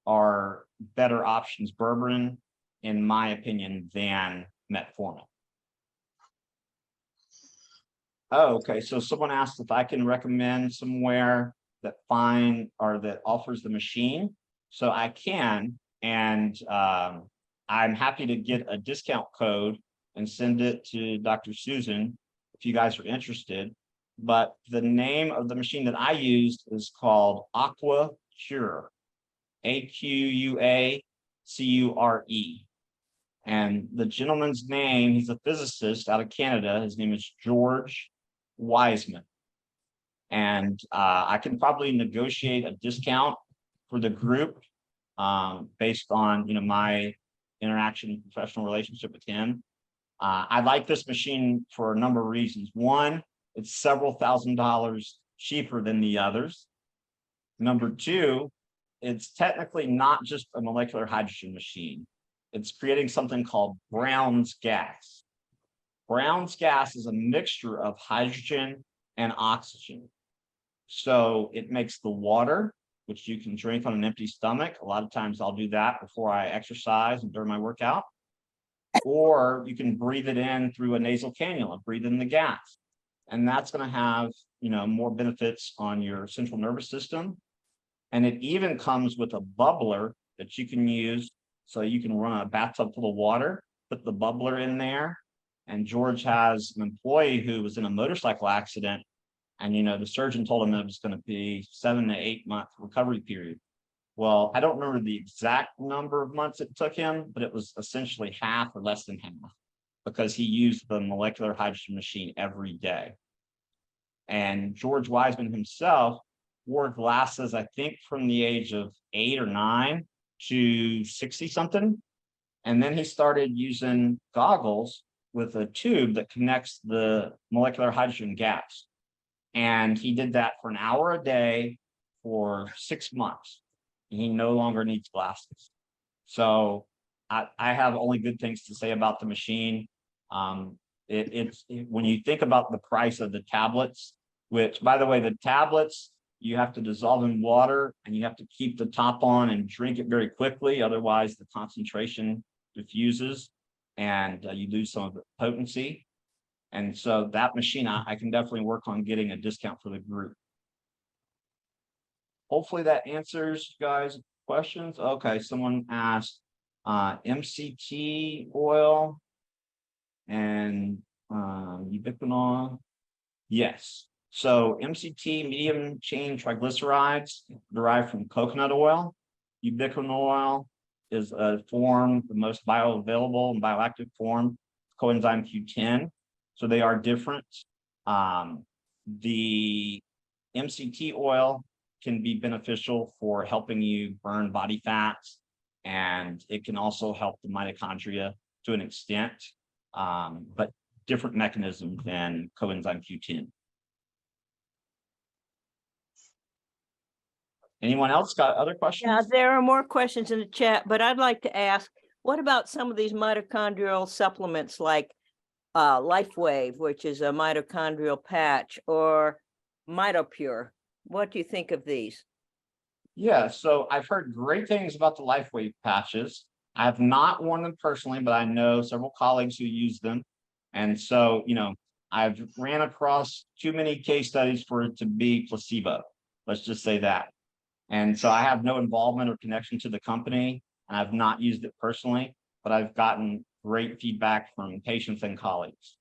are better options, berberine, in my opinion, than metformin. Oh, okay. So someone asked if I can recommend somewhere that that offers the machine. So I can, and I'm happy to get a discount code and send it to Dr. Susan if you guys are interested. But the name of the machine that I used is called Aqua Cure, AQUACURE. And the gentleman's name, he's a physicist out of Canada. His name is George Wiseman. And I can probably negotiate a discount for the group based on my interaction and professional relationship with him. I like this machine for a number of reasons. One, it's several $1,000s cheaper than the others. Number two, it's technically not just a molecular hydrogen machine. It's creating something called Brown's gas. Brown's gas is a mixture of hydrogen and oxygen. So it makes the water, which you can drink on an empty stomach. A lot of times I'll do that before I exercise and during my workout. Or you can breathe it in through a nasal cannula, breathe in the gas. And that's going to have, more benefits on your central nervous system. And it even comes with a bubbler that you can use. So you can run a bathtub full of water, put the bubbler in there. And George has an employee who was in a motorcycle accident. And, the surgeon told him it was going to be 7 to 8 month recovery period. Well, I don't remember the exact number of months it took him, but it was essentially half or less than half because he used the molecular hydrogen machine every day. And George Wiseman himself wore glasses, I think, from the age of 8 or 9 to 60 something. And then he started using goggles with a tube that connects the molecular hydrogen gas. And he did that for an hour a day for 6 months. He no longer needs glasses. So I have only good things to say about the machine. When you think about the price of the tablets, which, by the way, the tablets, you have to dissolve in water and you have to keep the top on and drink it very quickly. Otherwise, the concentration diffuses and you lose some of the potency. And so that machine, I can definitely work on getting a discount for the group. Hopefully that answers you guys' questions. Okay, someone asked MCT oil and ubiquinol. Yes. So MCT, medium chain triglycerides, derived from coconut oil. Ubiquinol is a form, the most bioavailable and bioactive form, coenzyme Q10. So they are different. The MCT oil can be beneficial for helping you burn body fats, and it can also help the mitochondria to an extent, but different mechanism than coenzyme Q10. Anyone else got other questions? Yeah, there are more questions in the chat, but I'd like to ask, what about some of these mitochondrial supplements like LifeWave, which is a mitochondrial patch, or MitoPure? What do you think of these? Yeah, so I've heard great things about the LifeWave patches. I have not worn them personally, but I know several colleagues who use them. And so, I've ran across too many case studies for it to be placebo. Let's just say that. And so I have no involvement or connection to the company, and I've not used it personally, but I've gotten great feedback from patients and colleagues.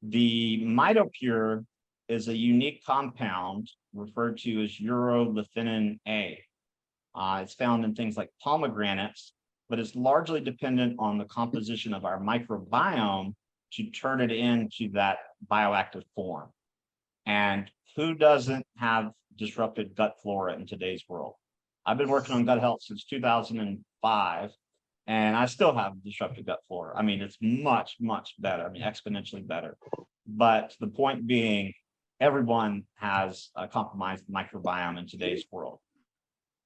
The MitoPure is a unique compound referred to as urolethenin A. It's found in things like pomegranates, but it's largely dependent on the composition of our microbiome to turn it into that bioactive form. And who doesn't have disrupted gut flora in today's world? I've been working on gut health since 2005, and I still have disrupted gut flora. I mean, it's much, much better. I mean, exponentially better. But the point being, everyone has a compromised microbiome in today's world.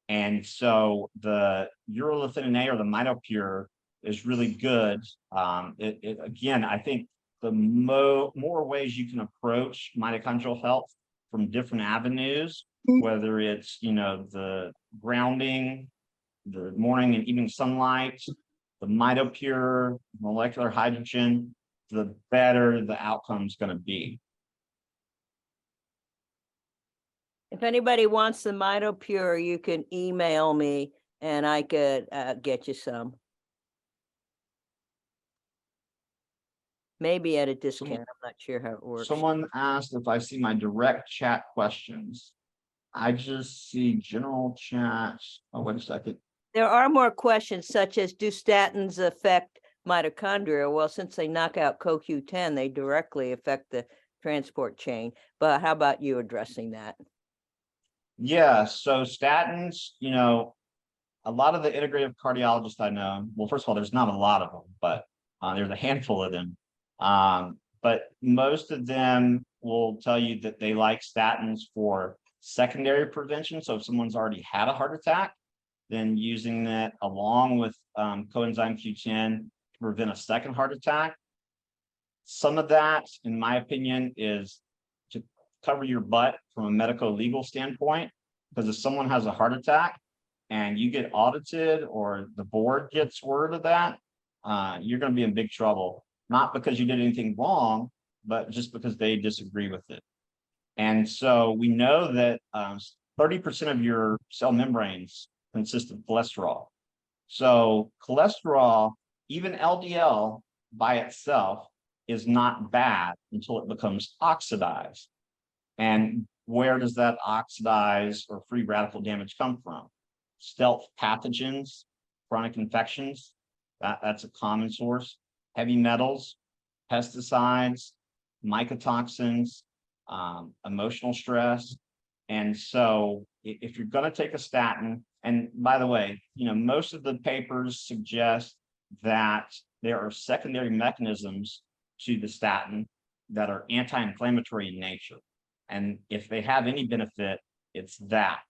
And so the urolethenin A, or the MitoPure, is really good. Again, I think the more ways you can approach mitochondrial health from different avenues, whether it's, the grounding, the morning and evening sunlight, the MitoPure, molecular hydrogen, the better the outcome's going to be. If anybody wants the MitoPure, you can email me and I could get you some. Maybe at a discount. I'm not sure how it works. Someone asked if I see my direct chat questions. I just see general chat. Oh, wait a second. There are more questions such as, do statins affect mitochondria? Well, since they knock out CoQ10, they directly affect the transport chain. But how about you addressing that? Yeah, so statins, a lot of the integrative cardiologists I know, well, first of all, there's not a lot of them, but there's a handful of them. But most of them will tell you that they like statins for secondary prevention. So if someone's already had a heart attack, then using that along with coenzyme Q10 to prevent a second heart attack. Some of that, in my opinion, is to cover your butt from a medical legal standpoint, because if someone has a heart attack and you get audited or the board gets word of that, you're going to be in big trouble, not because you did anything wrong, but just because they disagree with it. And so we know that 30% of your cell membranes consist of cholesterol. So cholesterol, even LDL by itself, is not bad until it becomes oxidized. And where does that oxidize or free radical damage come from? Stealth pathogens, chronic infections, that's a common source. Heavy metals, pesticides, mycotoxins, emotional stress. And so if you're going to take a statin, and by the way, most of the papers suggest that there are secondary mechanisms to the statin that are anti-inflammatory in nature. And if they have any benefit, it's that.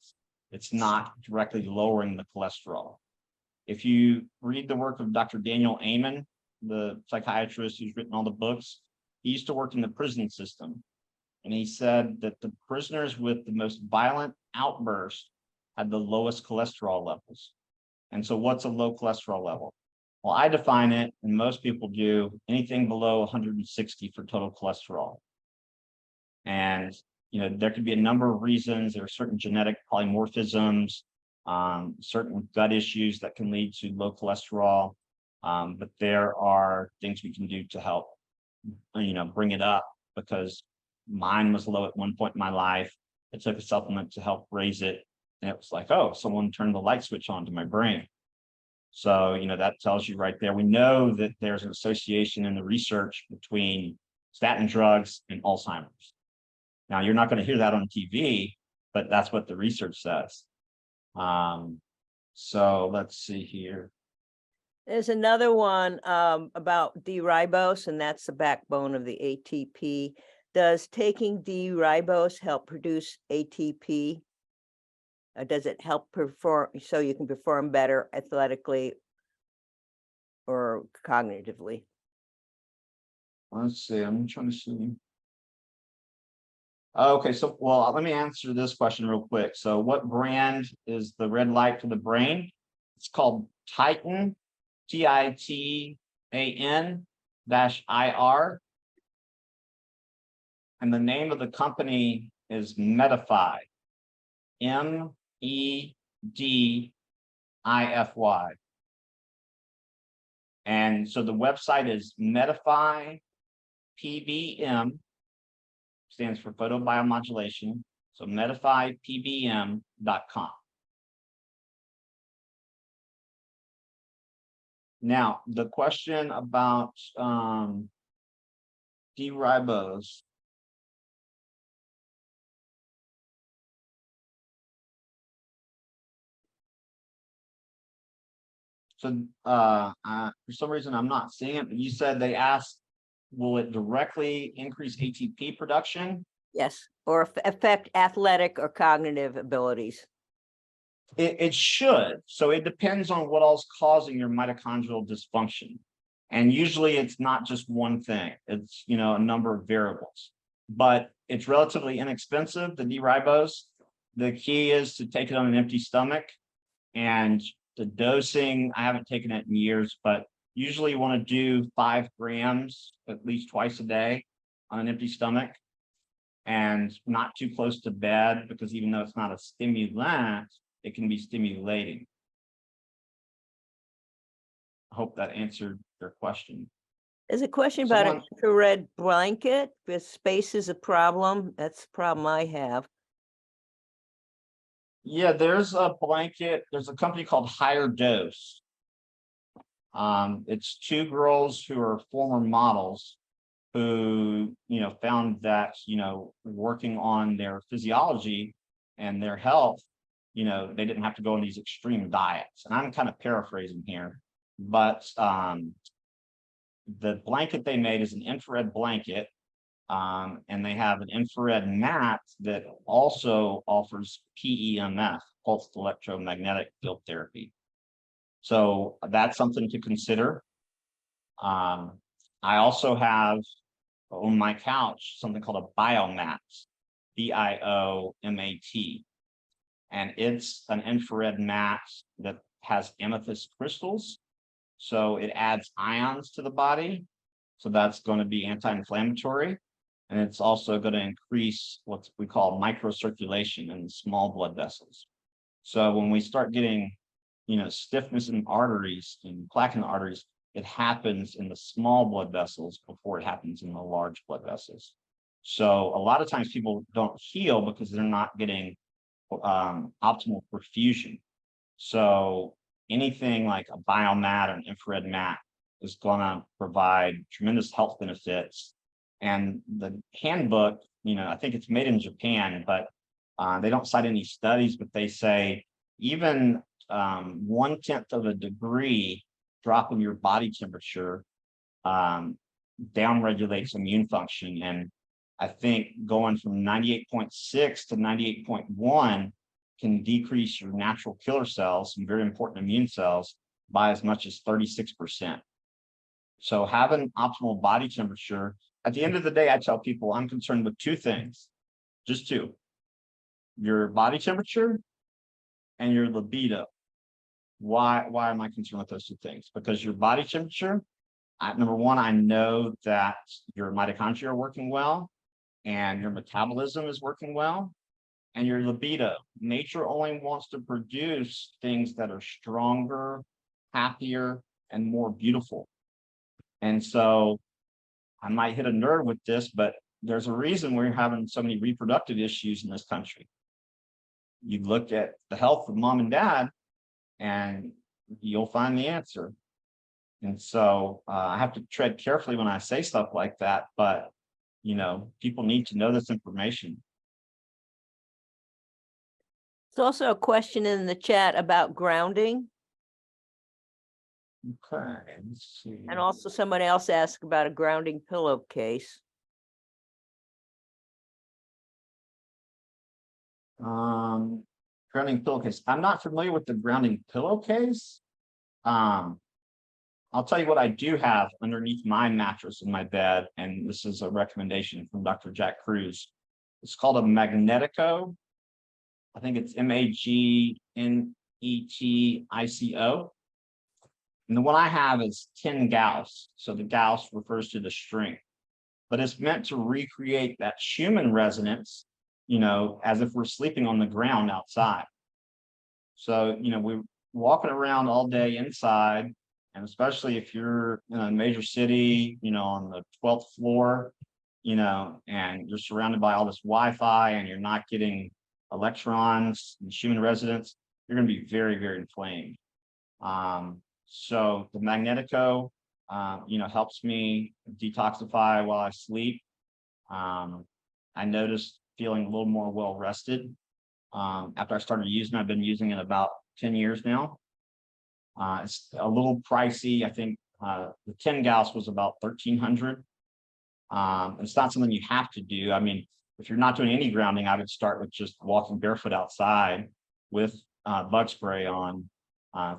It's not directly lowering the cholesterol. If you read the work of Dr. Daniel Amen, the psychiatrist who's written all the books, he used to work in the prison system. And he said that the prisoners with the most violent outbursts had the lowest cholesterol levels. And so what's a low cholesterol level? Well, I define it, and most people do, anything below 160 for total cholesterol. And there could be a number of reasons. There are certain genetic polymorphisms, certain gut issues that can lead to low cholesterol. But there are things we can do to help, bring it up, because mine was low at one point in my life. I took a supplement to help raise it, and it was like, oh, someone turned the light switch on to my brain. So, that tells you right there. We know that there's an association in the research between statin drugs and Alzheimer's. Now, you're not going to hear that on TV, but that's what the research says. So let's see here. There's another one about D-ribose, and that's the backbone of the ATP. Does taking D-ribose help produce ATP? Does it help perform so you can perform better athletically or cognitively? Let's see, I'm trying to see. Okay, so, well, let me answer this question real quick. So what brand is the red light for the brain? It's called Titan, TITAN-IR. And the name of the company is Medify, MEDIFY. And so the website is Medify, PBM stands for photobiomodulation. So medifypbm.com. Now, the question about D-ribose. So for some reason, I'm not seeing it, but you said they asked, will it directly increase ATP production? Yes, or affect athletic or cognitive abilities. It should. So it depends on what else causing your mitochondrial dysfunction. And usually it's not just one thing. It's, a number of variables. But it's relatively inexpensive, the D-ribose. The key is to take it on an empty stomach. And the dosing, I haven't taken it in years, but usually you want to do 5 grams at least twice a day on an empty stomach. And not too close to bed, because even though it's not a stimulant, it can be stimulating. I hope that answered your question. There's a question about an infrared blanket, because space is a problem. That's the problem I have. Yeah, there's a blanket. There's a company called Higher Dose. It's 2 girls who are former models who, found that, working on their physiology and their health, they didn't have to go on these extreme diets. And I'm kind of paraphrasing here, but the blanket they made is an infrared blanket. And they have an infrared mat that also offers PEMF, pulsed electromagnetic field therapy. So that's something to consider. I also have on my couch something called a biomat, BIOMAT. And it's an infrared mat that has amethyst crystals. So it adds ions to the body. So that's going to be anti-inflammatory. And it's also going to increase what we call microcirculation in small blood vessels. So when we start getting, stiffness in arteries and plaque in the arteries, it happens in the small blood vessels before it happens in the large blood vessels. So a lot of times people don't heal because they're not getting optimal perfusion. So anything like a biomat or an infrared mat is going to provide tremendous health benefits. And the handbook, I think it's made in Japan, but they don't cite any studies, but they say even 1/10 of a degree drop in your body temperature downregulates immune function. And I think going from 98.6 to 98.1 can decrease your natural killer cells, some very important immune cells, by as much as 36%. So having optimal body temperature, at the end of the day, I tell people I'm concerned with 2 things, just 2: your body temperature and your libido. Why am I concerned with those 2 things? Because your body temperature, number one, I know that your mitochondria are working well and your metabolism is working well, and your libido. Nature only wants to produce things that are stronger, happier, and more beautiful. And so I might hit a nerve with this, but there's a reason we're having so many reproductive issues in this country. You look at the health of mom and dad, and you'll find the answer. And so I have to tread carefully when I say stuff like that, but people need to know this information. There's also a question in the chat about grounding. Okay, let's see. And also someone else asked about a grounding pillowcase. Grounding pillowcase. I'm not familiar with the grounding pillowcase. I'll tell you what I do have underneath my mattress in my bed, and this is a recommendation from Dr. Jack Cruz. It's called a Magnetico. I think it's MAGNETICO. And the one I have is 10 Gauss. So the Gauss refers to the strength, but it's meant to recreate that Schumann resonance, as if we're sleeping on the ground outside. So, we're walking around all day inside, And especially if you're in a major city, on the 12th floor, and you're surrounded by all this Wi-Fi and you're not getting electrons and human residents, you're going to be very, very inflamed. So the Magnetico, helps me detoxify while I sleep. I noticed feeling a little more well rested. After I started using it, I've been using it about 10 years now. It's a little pricey. I think the 10 gauss was about 1,300. It's not something you have to do. I mean, if you're not doing any grounding, I would start with just walking barefoot outside with bug spray on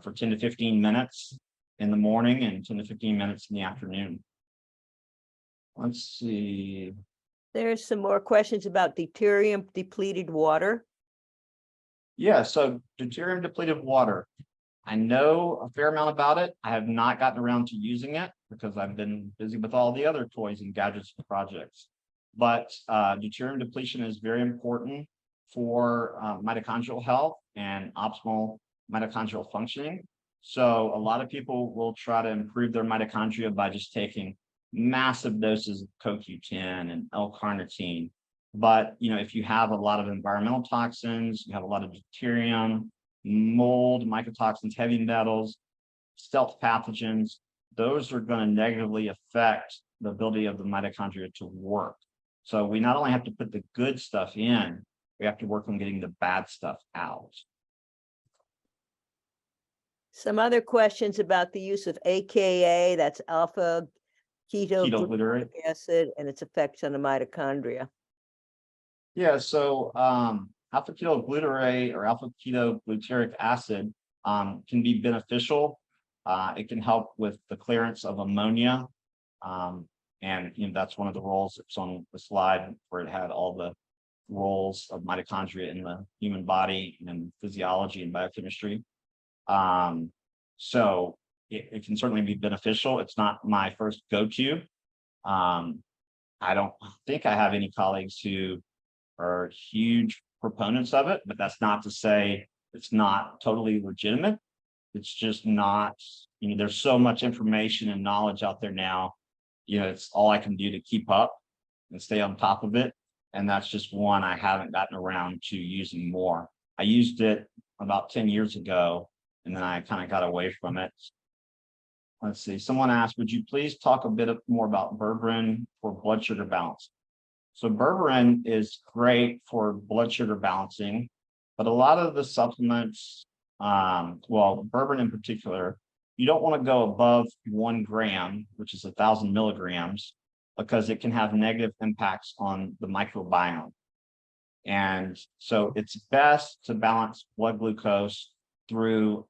for 10 to 15 minutes in the morning and 10 to 15 minutes in the afternoon. Let's see. There's some more questions about deuterium depleted water. Yeah, so deuterium depleted water. I know a fair amount about it. I have not gotten around to using it because I've been busy with all the other toys and gadgets and projects. But deuterium depletion is very important for mitochondrial health and optimal mitochondrial functioning. So a lot of people will try to improve their mitochondria by just taking massive doses of CoQ10 and L-carnitine. But if you have a lot of environmental toxins, you have a lot of deuterium, mold, mycotoxins, heavy metals, stealth pathogens, those are going to negatively affect the ability of the mitochondria to work. So we not only have to put the good stuff in, we have to work on getting the bad stuff out. Some other questions about the use of AKA, that's alpha ketoglutarate acid, and its effects on the mitochondria. Yeah, so alpha ketoglutarate or alpha ketogluteric acid can be beneficial. It can help with the clearance of ammonia. And that's one of the roles that's on the slide where it had all the roles of mitochondria in the human body and physiology and biochemistry. So it can certainly be beneficial. It's not my first go-to. I don't think I have any colleagues who are huge proponents of it, but that's not to say it's not totally legitimate. It's just not, there's so much information and knowledge out there now. It's all I can do to keep up and stay on top of it. And that's just one I haven't gotten around to using more. I used it about 10 years ago, and then I kind of got away from it. Let's see, someone asked, would you please talk a bit more about berberine for blood sugar balance? So berberine is great for blood sugar balancing, but a lot of the supplements, berberine in particular, you don't want to go above 1 gram, which is 1,000 milligrams, because it can have negative impacts on the microbiome. And so it's best to balance blood glucose through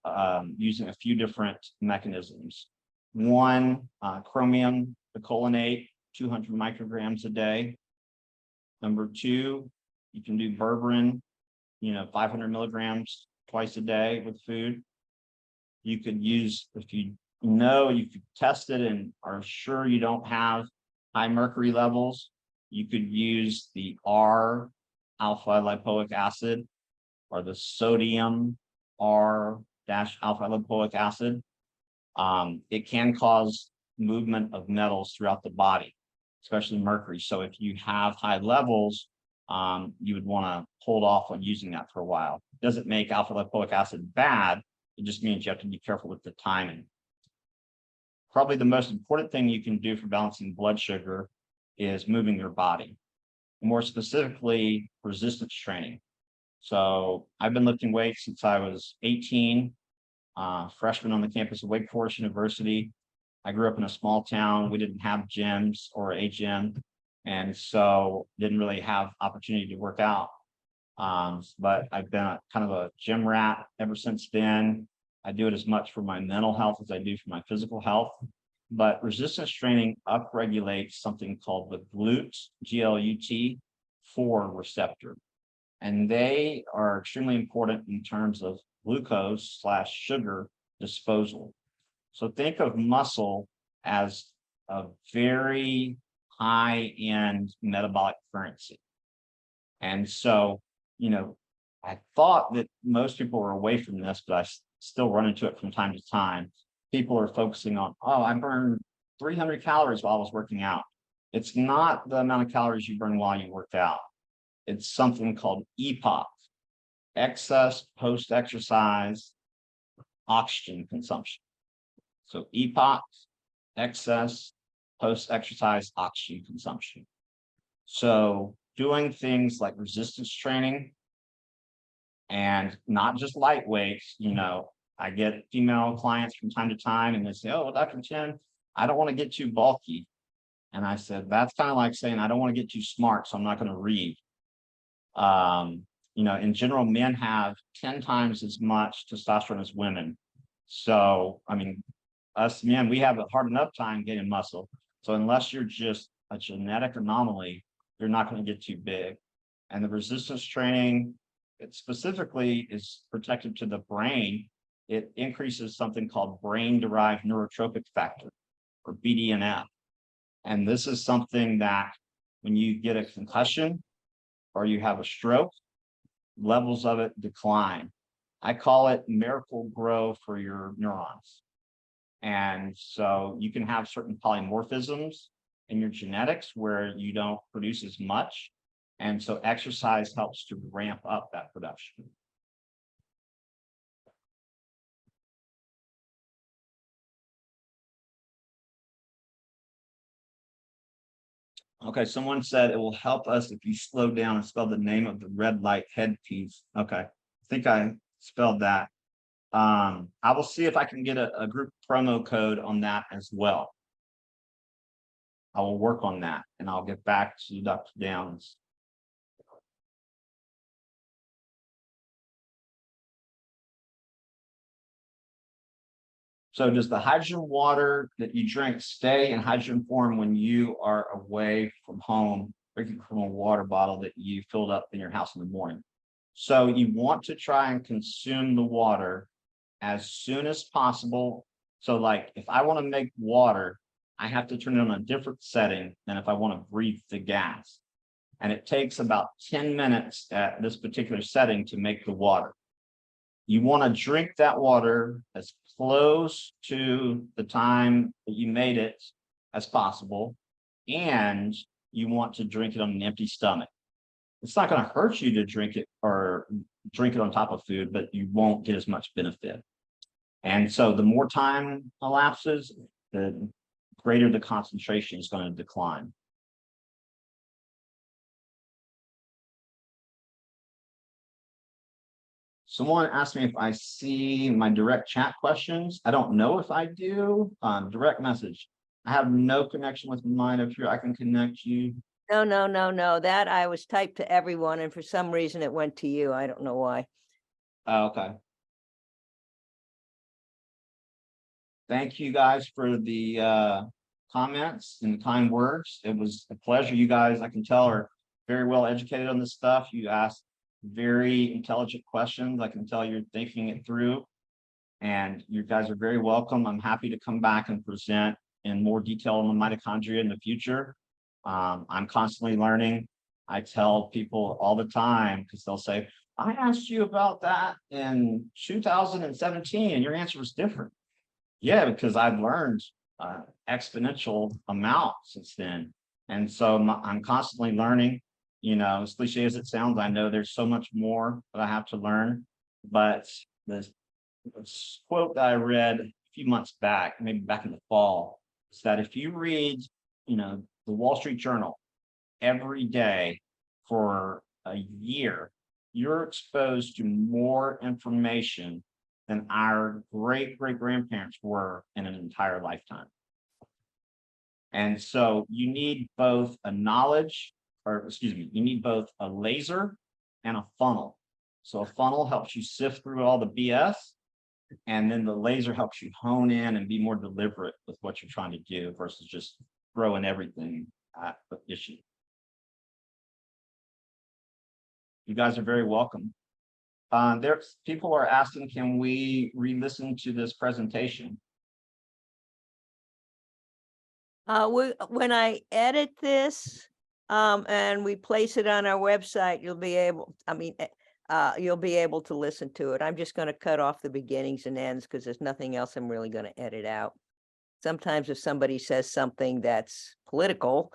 using a few different mechanisms. One, chromium picolinate, 200 micrograms a day. Number two, you can do berberine, 500 milligrams twice a day with food. You could use, if you tested and are sure you don't have high mercury levels, you could use the R alpha lipoic acid or the sodium R alpha lipoic acid. It can cause movement of metals throughout the body, especially mercury. So if you have high levels, you would want to hold off on using that for a while. It doesn't make alpha lipoic acid bad. It just means you have to be careful with the timing. Probably the most important thing you can do for balancing blood sugar is moving your body, more specifically resistance training. So I've been lifting weights since I was 18, freshman on the campus of Wake Forest University. I grew up in a small town. We didn't have gyms or a gym, and so didn't really have opportunity to work out. But I've been kind of a gym rat ever since then. I do it as much for my mental health as I do for my physical health. But resistance training upregulates something called the GLUT4 receptor. And they are extremely important in terms of glucose/sugar disposal. So think of muscle as a very high-end metabolic currency. And so, I thought that most people were away from this, but I still run into it from time to time. people are focusing on, oh, I burned 300 calories while I was working out. It's not the amount of calories you burn while you worked out. It's something called EPOC, excess post-exercise oxygen consumption. So EPOC, excess post-exercise oxygen consumption. So doing things like resistance training and not just light weights, I get female clients from time to time and they say, oh, Dr. Chen, I don't want to get too bulky. And I said, that's kind of like saying, I don't want to get too smart, so I'm not going to read. In general, men have 10 times as much testosterone as women. So, I mean, us men, we have a hard enough time getting muscle. So unless you're just a genetic anomaly, you're not going to get too big. And the resistance training, it specifically is protected to the brain. It increases something called brain-derived neurotrophic factor, or BDNF. And this is something that when you get a concussion or you have a stroke, levels of it decline. I call it miracle grow for your neurons. And so you can have certain polymorphisms in your genetics where you don't produce as much. And so exercise helps to ramp up that production. Okay, someone said it will help us if you slow down and spell the name of the red light headpiece. Okay, I think I spelled that. I will see if I can get a group promo code on that as well. I will work on that and I'll get back to Dr. Downs. So does the hydrogen water that you drink stay in hydrogen form when you are away from home, drinking from a water bottle that you filled up in your house in the morning? So you want to try and consume the water as soon as possible. So like if I want to make water, I have to turn it on a different setting than if I want to breathe the gas. And it takes about 10 minutes at this particular setting to make the water. You want to drink that water as close to the time that you made it as possible. And you want to drink it on an empty stomach. It's not going to hurt you to drink it or drink it on top of food, but you won't get as much benefit. And so the more time elapses, the greater the concentration is going to decline. Someone asked me if I see my direct chat questions. I don't know if I do. Direct message. I have no connection with mine up here. I can connect you. No. That I was typed to everyone, and for some reason it went to you. I don't know why. Oh, okay. Thank you guys for the comments and the kind words. It was a pleasure. You guys, I can tell, are very well educated on this stuff. You asked very intelligent questions. I can tell you're thinking it through, and you guys are very welcome. I'm happy to come back and present in more detail on the mitochondria in the future. I'm constantly learning. I tell people all the time, because they'll say, I asked you about that in 2017 and your answer was different. Yeah, because I've learned exponential amount since then. And so I'm constantly learning. As cliche as it sounds, I know there's so much more that I have to learn. But this quote that I read a few months back, maybe back in the fall, is that if you read, the Wall Street Journal every day for a year, you're exposed to more information than our great-great-grandparents were in an entire lifetime. And so you need both a you need both a laser and a funnel. So a funnel helps you sift through all the BS, and then the laser helps you hone in and be more deliberate with what you're trying to do versus just throwing everything at the issue. You guys are very welcome. People are asking, can we re-listen to this presentation? When I edit this and we place it on our website, you'll be able, you'll be able to listen to it. I'm just going to cut off the beginnings and ends because there's nothing else I'm really going to edit out. Sometimes if somebody says something that's political,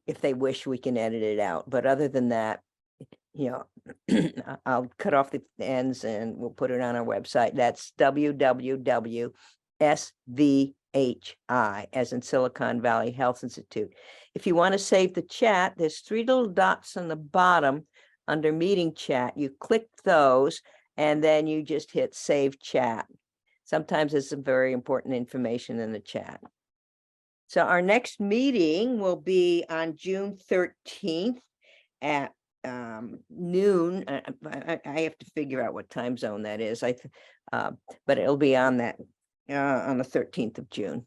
if they wish, we can edit it out. But other than that, you know, I'll cut off the ends and we'll put it on our website. That's www.SVHI, as in Silicon Valley Health Institute. If you want to save the chat, there's 3 little dots on the bottom under meeting chat. You click those and then you just hit save chat. Sometimes there's some very important information in the chat. So our next meeting will be on June 13th at noon. I have to figure out what time zone that is. But it'll be on that on the 13th of June.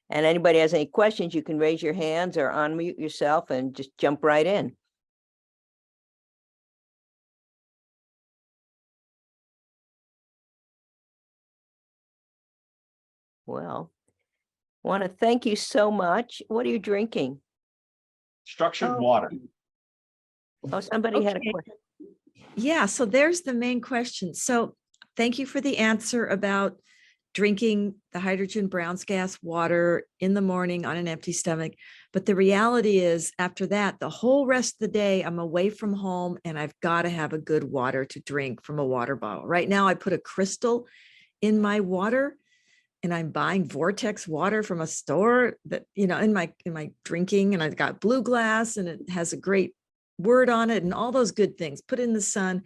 And anybody has any questions, you can raise your hands or unmute yourself and just jump right in. Well, want to thank you so much. What are you drinking? Structured water. Oh, somebody had a question. Yeah, so there's the main question. So thank you for the answer about drinking the hydrogen Brown's gas water in the morning on an empty stomach. But the reality is, after that, the whole rest of the day, I'm away from home and I've got to have a good water to drink from a water bottle. Right now, I put a crystal in my water and I'm buying Vortex water from a store that, you know, in my drinking, and I've got blue glass and it has a great word on it and all those good things. Put in the sun.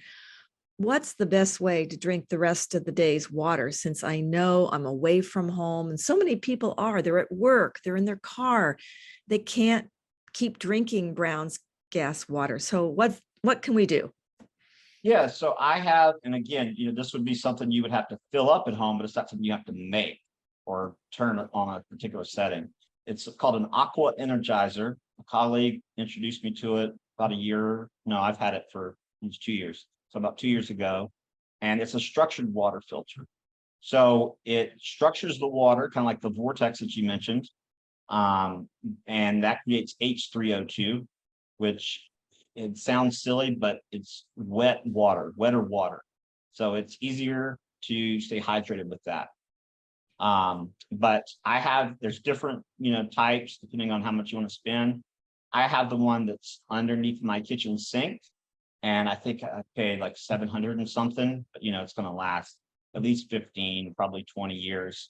What's the best way to drink the rest of the day's water, since I know I'm away from home and so many people they're at work, they're in their car, they can't keep drinking Brown's gas water. So what can we do? Yeah, so I have, and again, you know, this would be something you would have to fill up at home, but it's not something you have to make or turn it on a particular setting. It's called an Aqua Energizer. A colleague introduced me to it about a year. No, I've had it for almost 2 years. So about 2 years ago, and it's a structured water filter. So it structures the water, kind of like the vortex that you mentioned. And that creates H3O2, which it sounds silly, but it's wetter water. So it's easier to stay hydrated with that. But there's different, types depending on how much you want to spend. I have the one that's underneath my kitchen sink, and I think I paid like 700 and something, but it's going to last at least 15, probably 20 years.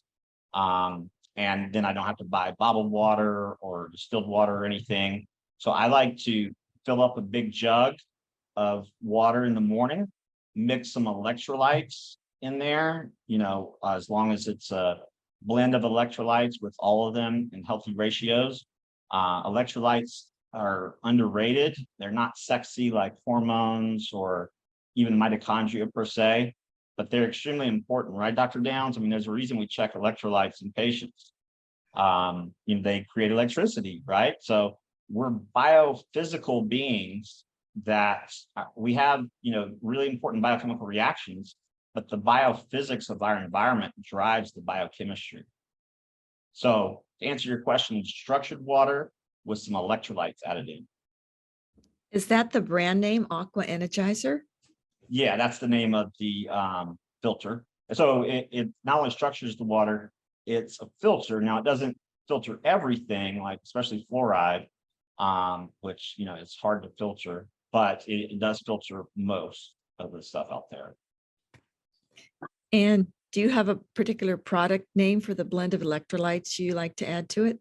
And then I don't have to buy bottled water or distilled water or anything. So I like to fill up a big jug of water in the morning, mix some electrolytes in there, as long as it's a blend of electrolytes with all of them in healthy ratios. Electrolytes are underrated. They're not sexy like hormones or even mitochondria per se, but they're extremely important, right, Dr. Downs? I mean, there's a reason we check electrolytes in patients. They create electricity, right? So we're biophysical beings that we have, really important biochemical reactions, but the biophysics of our environment drives the biochemistry. So to answer your question, structured water with some electrolytes added in. Is that the brand name, Aqua Energizer? Yeah, that's the name of the filter. So it not only structures the water, it's a filter. Now it doesn't filter everything, like especially fluoride, which it's hard to filter, but it does filter most of the stuff out there. And do you have a particular product name for the blend of electrolytes you like to add to it?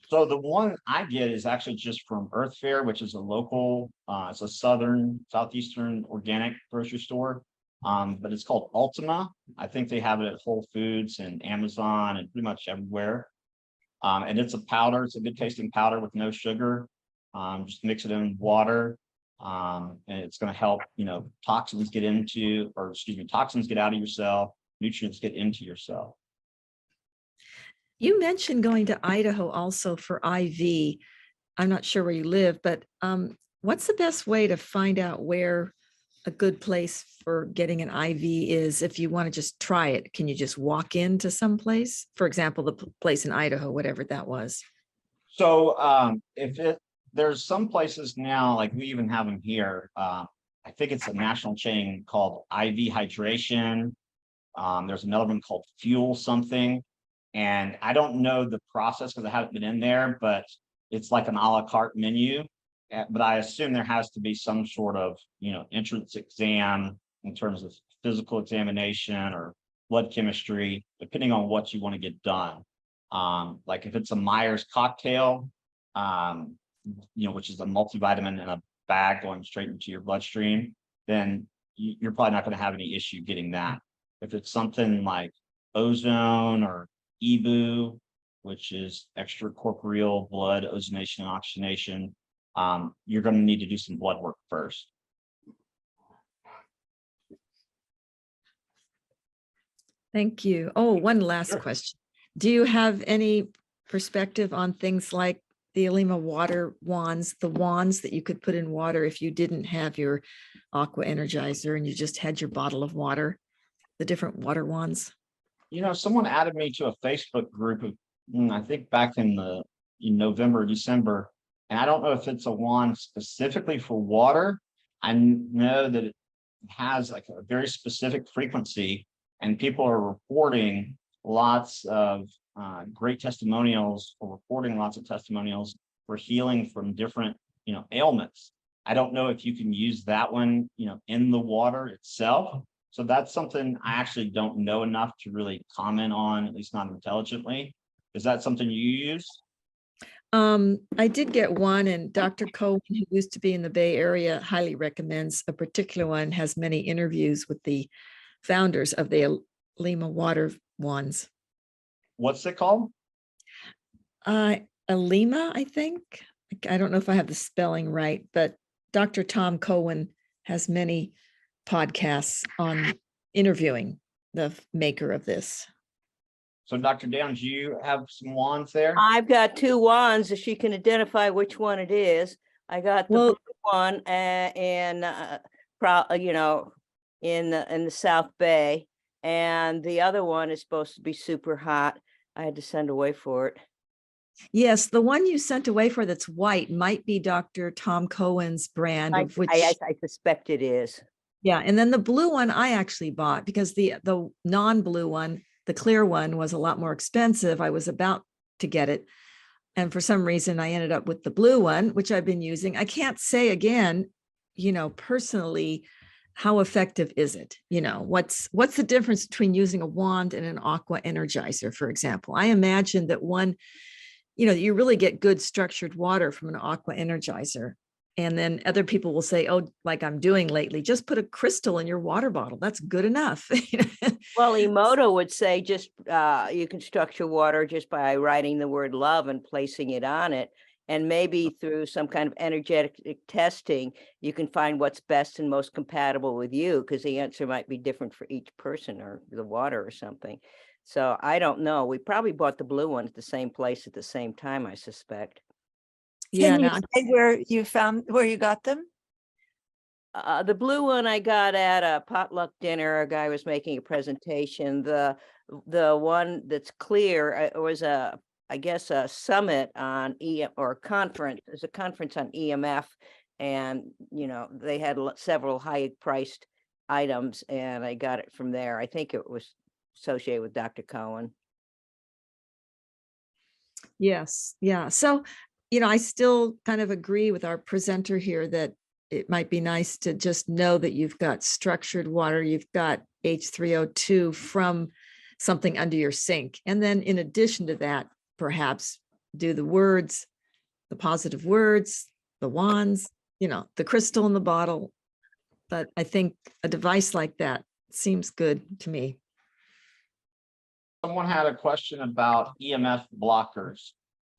So the one I get is actually just from Earth Fare, which is a local, it's a southeastern organic grocery store, but it's called Ultima. I think they have it at Whole Foods and Amazon and pretty much everywhere. And it's a powder. It's a good tasting powder with no sugar. Just mix it in water, and it's going to help, toxins get out of your cell, nutrients get into your cell. You mentioned going to Idaho also for IV. I'm not sure where you live, but what's the best way to find out where a good place for getting an IV is if you want to just try it? Can you just walk into some place? For example, the place in Idaho, whatever that was. So if there's some places now, like we even have them here. I think it's a national chain called IV Hydration. There's another one called Fuel something. And I don't know the process because I haven't been in there, but it's like an a la carte menu. But I assume there has to be some sort of, entrance exam in terms of physical examination or blood chemistry, depending on what you want to get done. Like if it's a Myers cocktail, which is a multivitamin in a bag going straight into your bloodstream, then you're probably not going to have any issue getting that. If it's something like ozone or EBU, which is extracorporeal blood ozonation and oxygenation, you're going to need to do some blood work first. Thank you. Oh, one last question. Do you have any perspective on things like the Alima water wands, the wands that you could put in water if you didn't have your aqua energizer and you just had your bottle of water, the different water wands? Someone added me to a Facebook group of, I think back in November, December, and I don't know if it's a wand specifically for water. I know that it has like a very specific frequency, and people are reporting lots of great testimonials, or reporting lots of testimonials for healing from different, ailments. I don't know if you can use that one, in the water itself. So that's something I actually don't know enough to really comment on, at least not intelligently. Is that something you use? I did get one, and Dr. Cohen, who used to be in the Bay Area, highly recommends a particular one, has many interviews with the founders of the Alima water wands. What's it called? Alima, I think. I don't know if I have the spelling right, but Dr. Tom Cohen has many podcasts on interviewing the maker of this. So Dr. Downs, do you have some wands there? I've got two wands, if she can identify which one it is. I got the blue one in the South Bay, and the other one is supposed to be super hot. I had to send away for it. Yes, the one you sent away for that's white might be Dr. Tom Cohen's brand, of which I suspect it is. Yeah, and then the blue one I actually bought because the non-blue one, the clear one, was a lot more expensive. I was about to get it, and for some reason I ended up with the blue one, which I've been using. I can't say again, personally, how effective is it? What's the difference between using a wand and an aqua energizer, for example? I imagine that one, you really get good structured water from an aqua energizer. And then other people will say, oh, like I'm doing lately, just put a crystal in your water bottle. That's good enough. Well, Emoto would say just you can structure water just by writing the word love and placing it on it. And maybe through some kind of energetic testing, you can find what's best and most compatible with you, because the answer might be different for each person, or the water or something. So I don't know. We probably bought the blue one at the same place at the same time, I suspect. Yeah, Can you say where you got them? The blue one I got at a potluck dinner. A guy was making a presentation. The one that's clear was a summit on or conference. There's a conference on EMF, and they had several high priced items, and I got it from there. I think it was associated with Dr. Cohen. Yes. Yeah. So, I still kind of agree with our presenter here that it might be nice to just know that you've got structured water, you've got H3O2 from something under your sink. And then in addition to that, perhaps do the words, the positive words, the wands, the crystal in the bottle. But I think a device like that seems good to me. Someone had a question about EMF blockers.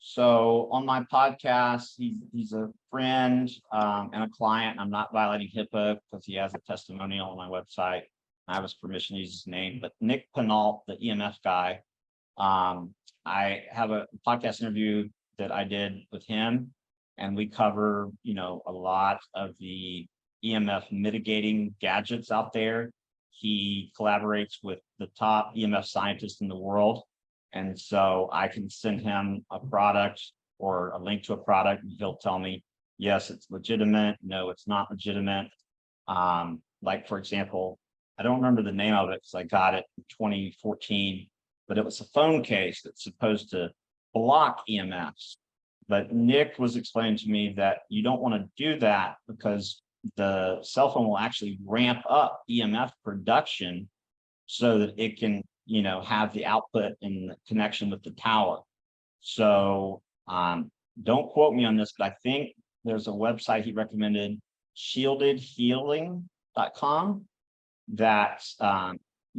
So on my podcast, he's a friend and a client. I'm not violating HIPAA because he has a testimonial on my website. I have his permission to use his name, but Nick Penault, the EMF guy, I have a podcast interview that I did with him, and we cover, a lot of the EMF mitigating gadgets out there. He collaborates with the top EMF scientists in the world. And so I can send him a product or a link to a product, he'll tell me, yes, it's legitimate. No, it's not legitimate. Like, for example, I don't remember the name of it because I got it in 2014, but it was a phone case that's supposed to block EMFs. But Nick was explaining to me that you don't want to do that because the cell phone will actually ramp up EMF production so that it can, have the output and the connection with the tower. So don't quote me on this, but I think there's a website he recommended, shieldedhealing.com, that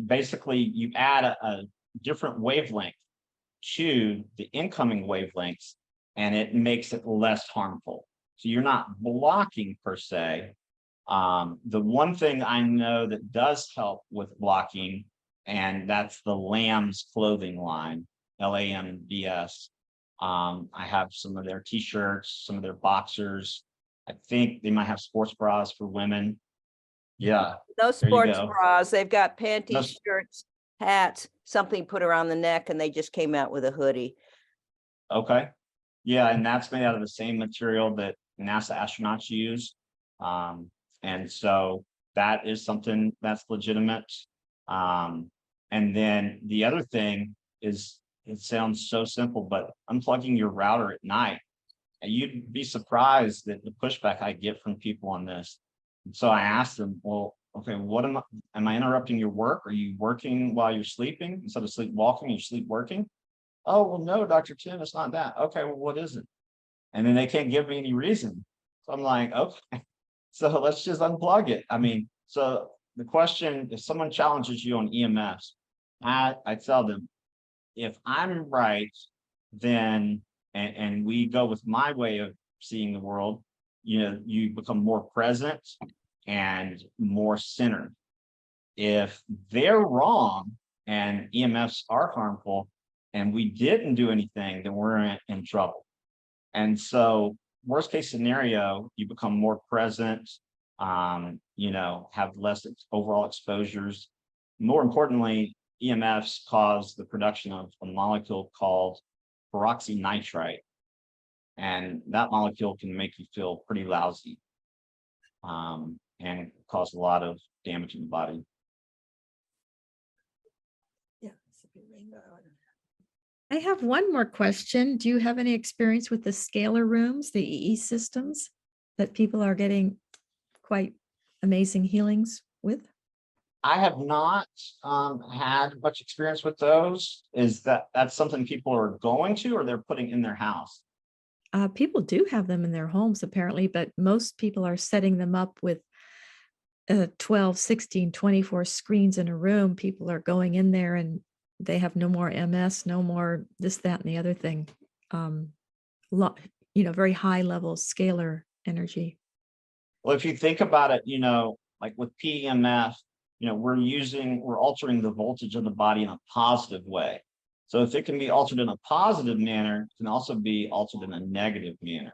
basically you add a different wavelength to the incoming wavelengths, and it makes it less harmful. So you're not blocking per se. The one thing I know that does help with blocking, and that's the Lambs clothing line, LAMBS. I have some of their t-shirts, some of their boxers. I think they might have sports bras for women. Yeah. No There you sports go. bras. They've got panties, No- shirts, hats, something put around the neck, and they just came out with a hoodie. Okay. Yeah, and that's made out of the same material that NASA astronauts use. And so that is something that's legitimate. And then the other thing is, it sounds so simple, but unplugging your router at night. And you'd be surprised at the pushback I get from people on this. And so I asked them, well, okay, what am I interrupting your work? Are you working while you're sleeping? Instead of sleepwalking, you're sleep working? Oh, well, no, Dr. Tim, it's not that. Okay, well, what is it? And then they can't give me any reason. So I'm like, okay, so let's just unplug it. I mean, so the question, if someone challenges you on EMFs, I tell them, if I'm right, then, and we go with my way of seeing the world, you become more present and more centered. If they're wrong and EMFs are harmful and we didn't do anything, then we're in trouble. And so worst case scenario, you become more present, have less overall exposures. More importantly, EMFs cause the production of a molecule called peroxynitrite. And that molecule can make you feel pretty lousy and cause a lot of damage in the body. I have one more question. Do you have any experience with the scalar rooms, the EE systems that people are getting quite amazing healings with? I have not had much experience with those. Is that's something people are going to, or they're putting in their house? People do have them in their homes apparently, but most people are setting them up with 12, 16, 24 screens in a room. People are going in there and they have no more MS, no more this, that, and the other thing. Very high level scalar energy. Well, if you think about it, like with PEMF, we're altering the voltage of the body in a positive way. So if it can be altered in a positive manner, it can also be altered in a negative manner.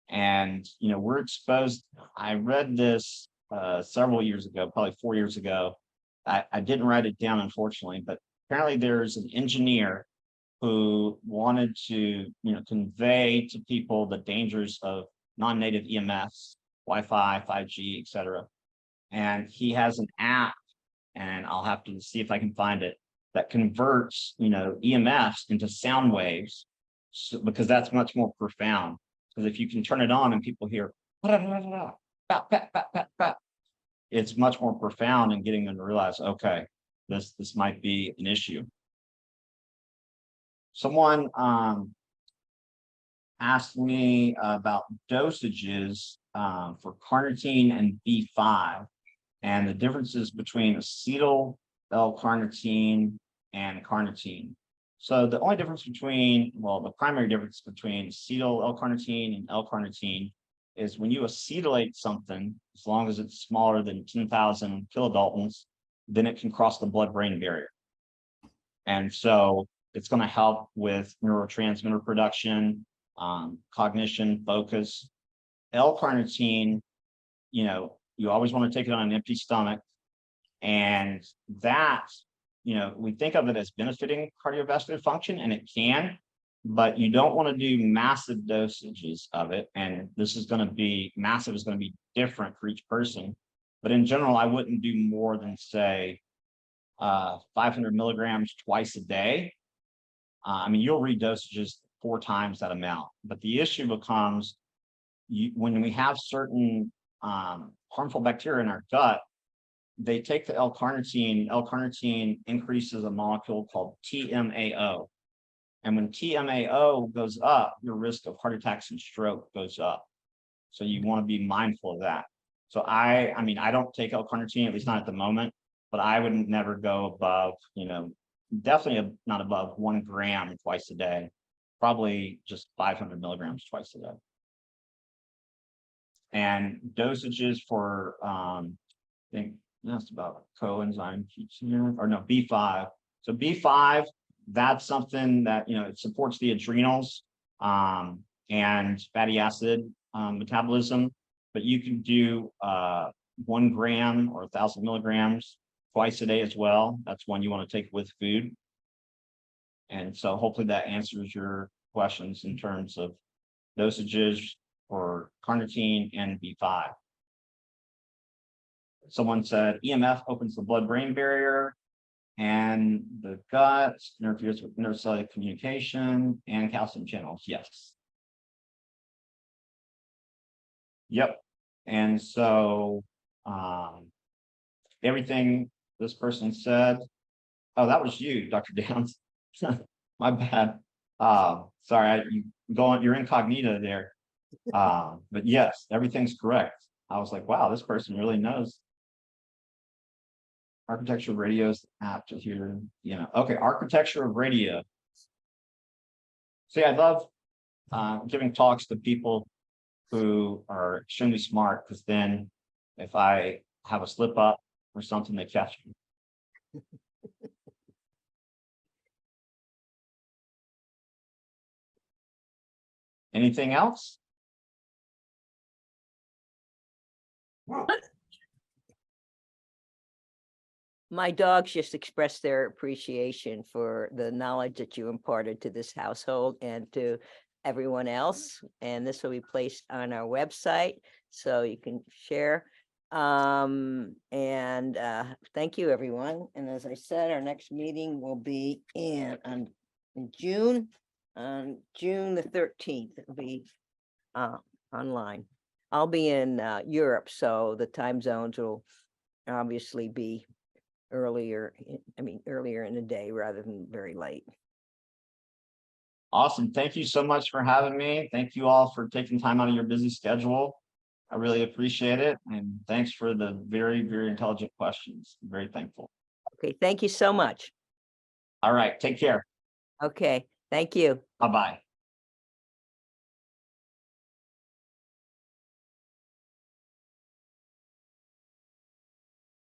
And, we're exposed. I read this several years ago, probably 4 years ago. I didn't write it down, unfortunately, but apparently there's an engineer who wanted to, convey to people the dangers of non-native EMFs, Wi-Fi, 5G, et cetera. And he has an app, and I'll have to see if I can find it, that converts, EMFs into sound waves, because that's much more profound. Because if you can turn it on and people hear, it's much more profound in getting them to realize, okay, this might be an issue. Someone asked me about dosages for carnitine and B5 and the differences between acetyl L-carnitine and carnitine. So the only difference the primary difference between acetyl L-carnitine and L-carnitine is when you acetylate something, as long as it's smaller than 10,000 kilodaltons, then it can cross the blood-brain barrier. And so it's going to help with neurotransmitter production, cognition, focus. L-carnitine, you always want to take it on an empty stomach. And that, we think of it as benefiting cardiovascular function, and it can, but you don't want to do massive dosages of it. And this is going to be massive, is going to be different for each person. But in general, I wouldn't do more than say 500 milligrams twice a day. I mean, you'll read dosages 4 times that amount, but the issue becomes when we have certain harmful bacteria in our gut, they take the L-carnitine. L-carnitine increases a molecule called TMAO. And when TMAO goes up, your risk of heart attacks and stroke goes up. So you want to be mindful of that. So I mean, I don't take L-carnitine, at least not at the moment, but I would never go above, definitely not above 1 gram twice a day, probably just 500 milligrams twice a day. And dosages for, I think that's about coenzyme, or no, B5. So B5, that's something that, it supports the adrenals and fatty acid metabolism, but you can do 1 gram or 1,000 milligrams twice a day as well. That's one you want to take with food. And so hopefully that answers your questions in terms of dosages for carnitine and B5. Someone said EMF opens the blood-brain barrier and the gut, interferes with intercellular communication and calcium channels. Yes. Yep. And so everything this person said, oh, that was you, Dr. Downs. My bad. Sorry, you're incognito there. But yes, everything's correct. I was like, wow, this person really knows. Architecture of radio is apt to hear, okay, architecture of radio. See, I love giving talks to people who are extremely smart, because then if I have a slip up or something, they catch me. Anything else? My dogs just expressed their appreciation for the knowledge that you imparted to this household and to everyone else. And this will be placed on our website so you can share. And thank you, everyone. And as I said, our next meeting will be in June, on June the 13th. It'll be online. I'll be in Europe, so the time zones will obviously be earlier in the day rather than very late. Awesome. Thank you so much for having me. Thank you all for taking time out of your busy schedule. I really appreciate it. And thanks for the very, very intelligent questions. I'm very thankful. Okay, thank you so much. All right. Take care. Okay, thank you. Bye-bye.